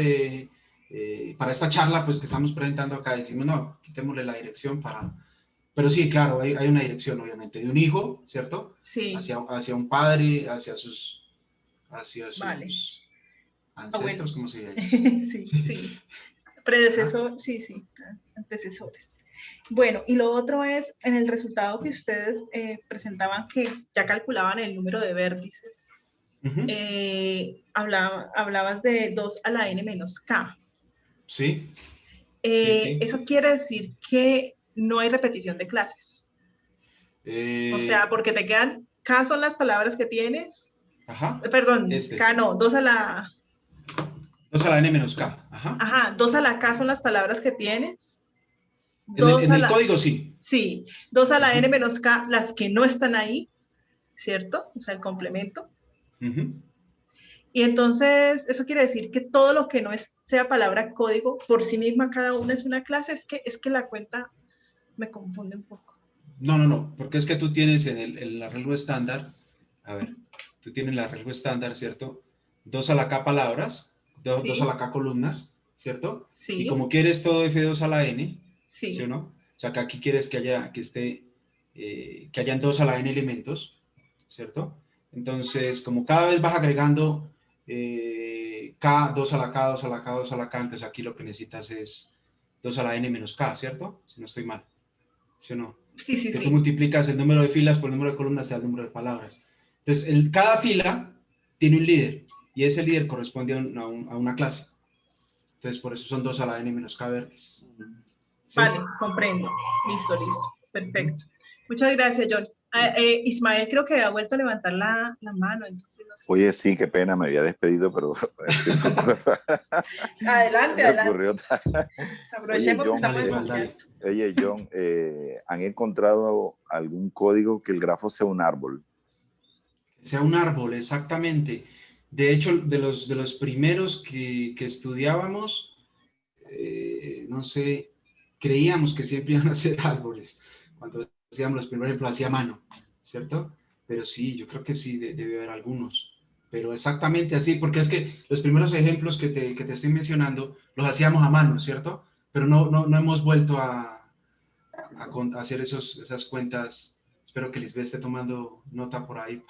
para esta charla pues que estamos presentando acá, decimos, no, quitémosle la dirección Pero sí, claro, hay una dirección, obviamente, de un hijo, ¿cierto? Sí. Hacia un padre, hacia sus vale. ancestros, ¿cómo se diría? sí. Predecesor, sí, antecesores. Bueno, y lo otro es, en el resultado que ustedes presentaban que ya calculaban el número de vértices, hablabas de 2 a la n menos k. Sí. Eso quiere decir que no hay repetición de clases. O sea, porque te quedan, k son las palabras que tienes. Perdón, k no, 2 a la... 2 a la n menos k. Ajá, 2 a la k son las palabras que tienes. En el código sí. Sí, 2 a la n menos k, las que no están ahí, ¿cierto? O sea, el complemento. Y entonces, eso quiere decir que todo lo que no sea palabra código, por sí misma cada una es una clase. Es que la cuenta me confunde un poco. No, porque es que tú tienes en el arreglo estándar, a ver, tú tienes el arreglo estándar, ¿cierto? 2 a la k palabras, 2 a la k columnas, ¿cierto? Sí. Y como quieres todo f2 a la n, sí o no? O sea, que aquí quieres que hayan 2 a la n elementos, ¿cierto? Entonces, como cada vez vas agregando k, 2 a la k, 2 a la k, 2 a la k, entonces aquí lo que necesitas es 2 a la n menos k, ¿cierto? Si no estoy mal, ¿sí o no? Sí. Tú multiplicas el número de filas por el número de columnas, te da el número de palabras. Entonces, cada fila tiene un líder, y ese líder corresponde a una clase. Entonces, por eso son 2 a la n menos k vértices. ¿Sí? Vale, comprendo. Listo. Perfecto. Muchas gracias, John. Ismael creo que ha vuelto a levantar la mano, entonces no sé. Oye, sí, qué pena, me había despedido, pero... adelante. Aprovechemos Oye, John, que estamos en confianza. Oye, John, ¿han encontrado algún código que el grafo sea un árbol? Sea un árbol, exactamente. De hecho, de los primeros que estudiábamos, no sé, creíamos que siempre iban a ser árboles. Cuando hacíamos los primeros ejemplos, hacía mano, ¿cierto? Pero sí, yo creo que sí, debe haber algunos. Pero exactamente así, porque es que los primeros ejemplos que te estoy mencionando los hacíamos a mano, ¿cierto? Pero no hemos vuelto a hacer esas cuentas. Espero que Lisbeth esté tomando nota por ahí.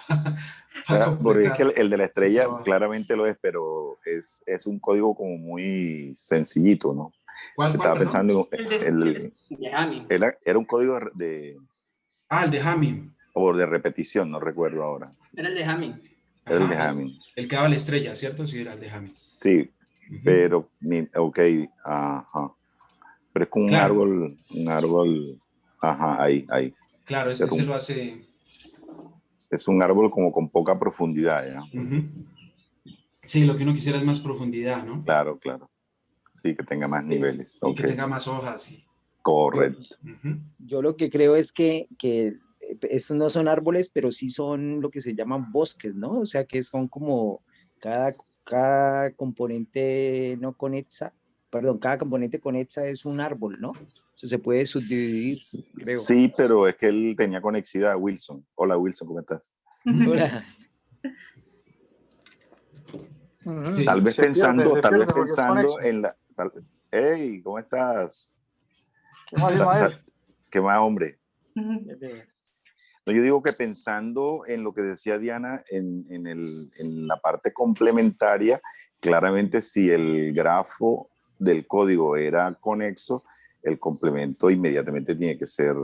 Porque es que el de la estrella claramente lo es, pero es un código como muy sencillito, ¿no? ¿Cuál, estaba pensando el de Hamming. Era un código de... el de Hamming. O de repetición, no recuerdo ahora. Era el de Hamming. Era el de Hamming. El que daba la estrella, ¿cierto? Sí, era el de Hamming. Sí, pero, ok, ajá. Pero es como un árbol, ajá, ahí. Claro, ese se lo hace... Es un árbol como con poca profundidad, ¿ya? Sí, lo que uno quisiera es más profundidad, ¿no? Claro. Sí, que tenga más niveles. Y que tenga más hojas. Sí. Correcto. Yo lo que creo es que estos no son árboles, pero sí son lo que se llaman bosques, ¿no? O sea, que son como cada componente no conexa, perdón, cada componente conexa es un árbol, ¿no? O sea, se puede subdividir, creo. Sí, pero es que él tenía conexidad, Wilson. Hola, Wilson, ¿cómo estás? Hola. Sí. Tal vez pensando en la... Hey, ¿cómo estás? ¿Qué más, Ismael? ¿Qué más, hombre? No, yo digo que pensando en lo que decía Diana, en la parte complementaria, claramente si el grafo del código era conexo, el complemento inmediatamente tiene que ser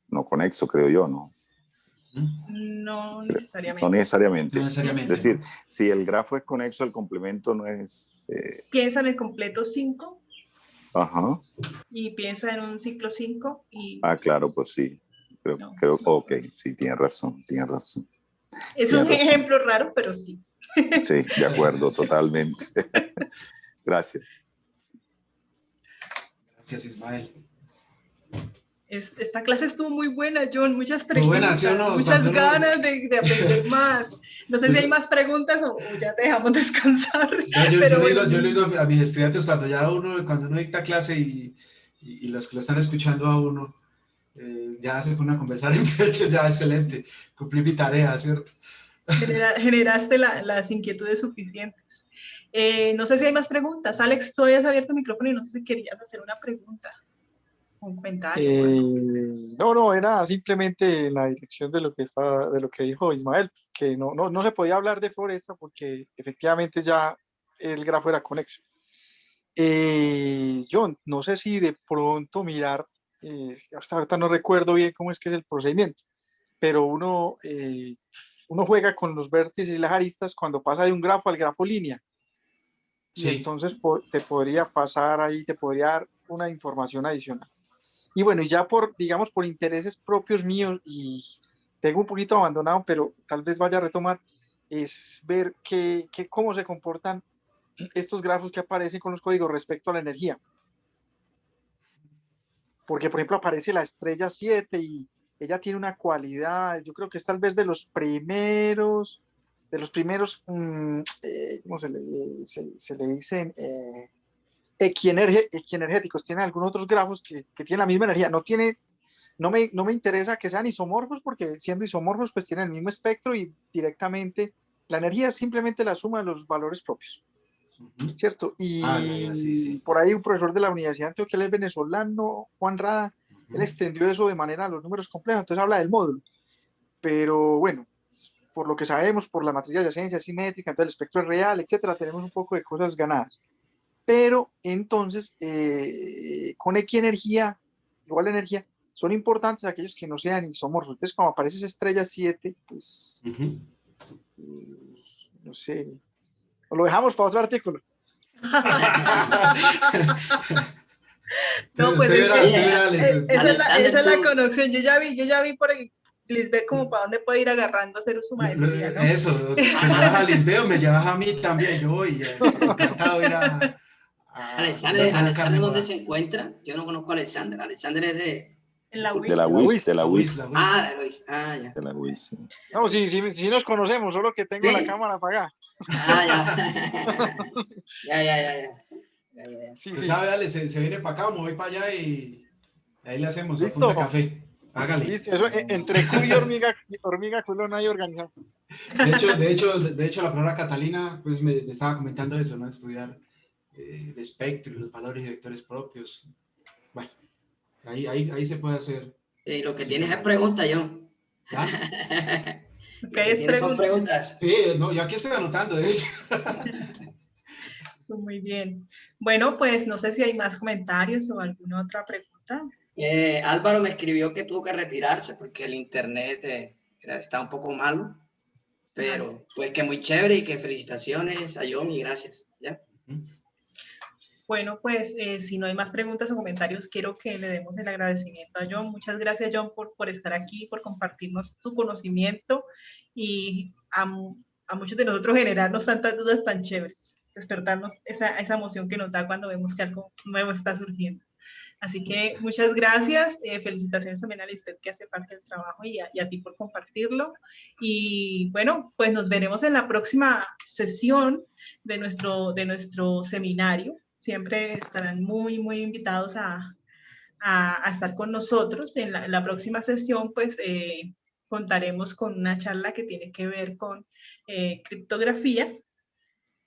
no conexo, creo yo, ¿no? No necesariamente. No necesariamente. No necesariamente. Es decir, si el grafo es conexo, el complemento no es Piensa en el completo 5 Ajá. y piensa en un ciclo 5 y... Ah, claro, pues sí. Ok, sí, tienes razón. Es Tienes un razón. ejemplo raro, pero sí. Sí, de acuerdo, totalmente. Gracias. Gracias, Ismael. Esta clase estuvo muy buena, John. Muchas Muy preguntas, buena, ¿sí o no? muchas Cuando uno- ganas de aprender más. No sé si hay más preguntas o ya te dejamos descansar. No, yo pero le bueno. digo a mis estudiantes cuando uno dicta clase y los que lo están escuchando a uno, ya se pone a conversar entre ellos, ya excelente, cumplí mi tarea, ¿cierto? Generaste las inquietudes suficientes. No sé si hay más preguntas. Alex, tú habías abierto el micrófono y no sé si querías hacer una pregunta, un comentario. No, era simplemente en la dirección de lo que dijo Ismael, que no se podía hablar de Foresta porque efectivamente ya el grafo era conexo. John, no sé si de pronto mirar, hasta ahorita no recuerdo bien cómo es que es el procedimiento, pero uno juega con los vértices y las aristas cuando pasa de un grafo al grafo línea. Y Sí. entonces te podría pasar ahí, te podría dar una información adicional. Y bueno, ya digamos, por intereses propios míos, y tengo un poquito abandonado, pero tal vez vaya a retomar, es ver cómo se comportan estos grafos que aparecen con los códigos respecto a la energía. Porque, por ejemplo, aparece la estrella 7 y ella tiene una cualidad, yo creo que es tal vez de los primeros, ¿cómo se le dicen? Equienergéticos. Tienen algunos otros grafos que tienen la misma energía. No me interesa que sean isomorfos, porque siendo isomorfos pues tienen el mismo espectro y directamente la energía es simplemente la suma de los valores propios, ¿cierto? Y sí. por ahí un profesor de la Universidad de Antioquia, él es venezolano, Juan Rada, él extendió eso de manera a los números complejos, entonces habla del módulo. Pero bueno, por lo que sabemos, por la matriz de ciencia simétrica, entonces el espectro es real, etcétera, tenemos un poco de cosas ganadas. Pero entonces, con equienergía, igual energía, son importantes aquellos que no sean isomorfos. Entonces, cuando aparece esa estrella 7, pues, no sé, o lo dejamos para otro artículo. No, pues esa es la conexión. Yo ya vi por ahí, Lisbeth, como para dónde puede ir agarrando a hacer su maestría, ¿no? Eso, te llevas a Lisbeth o me llevas a mí también, yo voy, encantado de ir a Alexander, ¿dónde se encuentra? Yo no conozco a Alexander. Alexander es de la UIS. De la UIS. De la UIS. Ya. De la UIS. No, sí nos conocemos, solo que tengo la cámara apagada. Ya. Sí. ¿Sabe, Ale? Se viene para acá, me voy para allá y ahí le hacemos. Listo. A punta café. Hágale. Listo, eso entre Q y hormiga culona hay organizado. De hecho, la profesora Catalina pues me estaba comentando eso, ¿no? Estudiar el espectro y los valores y vectores propios. Bueno, ahí se puede hacer. Y lo que tienes es preguntas, John. ¿Ah? Son preguntas. Sí, no, yo aquí estoy anotando, de hecho. Muy bien. Bueno, pues no sé si hay más comentarios o alguna otra pregunta. Álvaro me escribió que tuvo que retirarse porque el internet está un poco malo, pero pues que muy chévere y que felicitaciones a John y gracias. ¿Ya? Bueno, pues si no hay más preguntas o comentarios, quiero que le demos el agradecimiento a John. Muchas gracias, John, por estar aquí, por compartirnos tu conocimiento y a muchos de nosotros generarnos tantas dudas tan chéveres, despertarnos esa emoción que nos da cuando vemos que algo nuevo está surgiendo. Así que muchas gracias, felicitaciones también a Lisbeth que hace parte del trabajo y a ti por compartirlo. Y bueno, pues nos veremos en la próxima sesión de nuestro seminario. Siempre estarán muy invitados a estar con nosotros. En la próxima sesión, pues contaremos con una charla que tiene que ver con criptografía,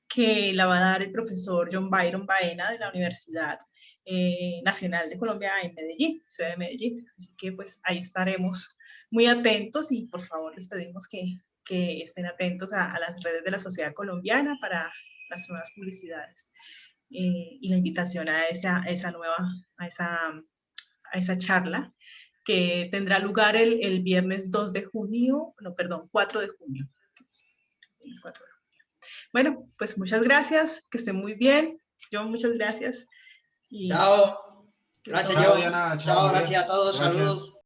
que la va a dar el profesor John Byron Baena de la Universidad Nacional de Colombia en Medellín, sede de Medellín. Así que pues ahí estaremos muy atentos y por favor les pedimos que estén atentos a las redes de la Sociedad Colombiana para las nuevas publicidades y la invitación a esa charla que tendrá lugar el viernes 4 de junio. Bueno, pues muchas gracias, que estén muy bien. Yo, muchas gracias. Y Chao. Gracias, Chao, yo. Diana. Chao, Javier. gracias a todos. Gracias. Saludos.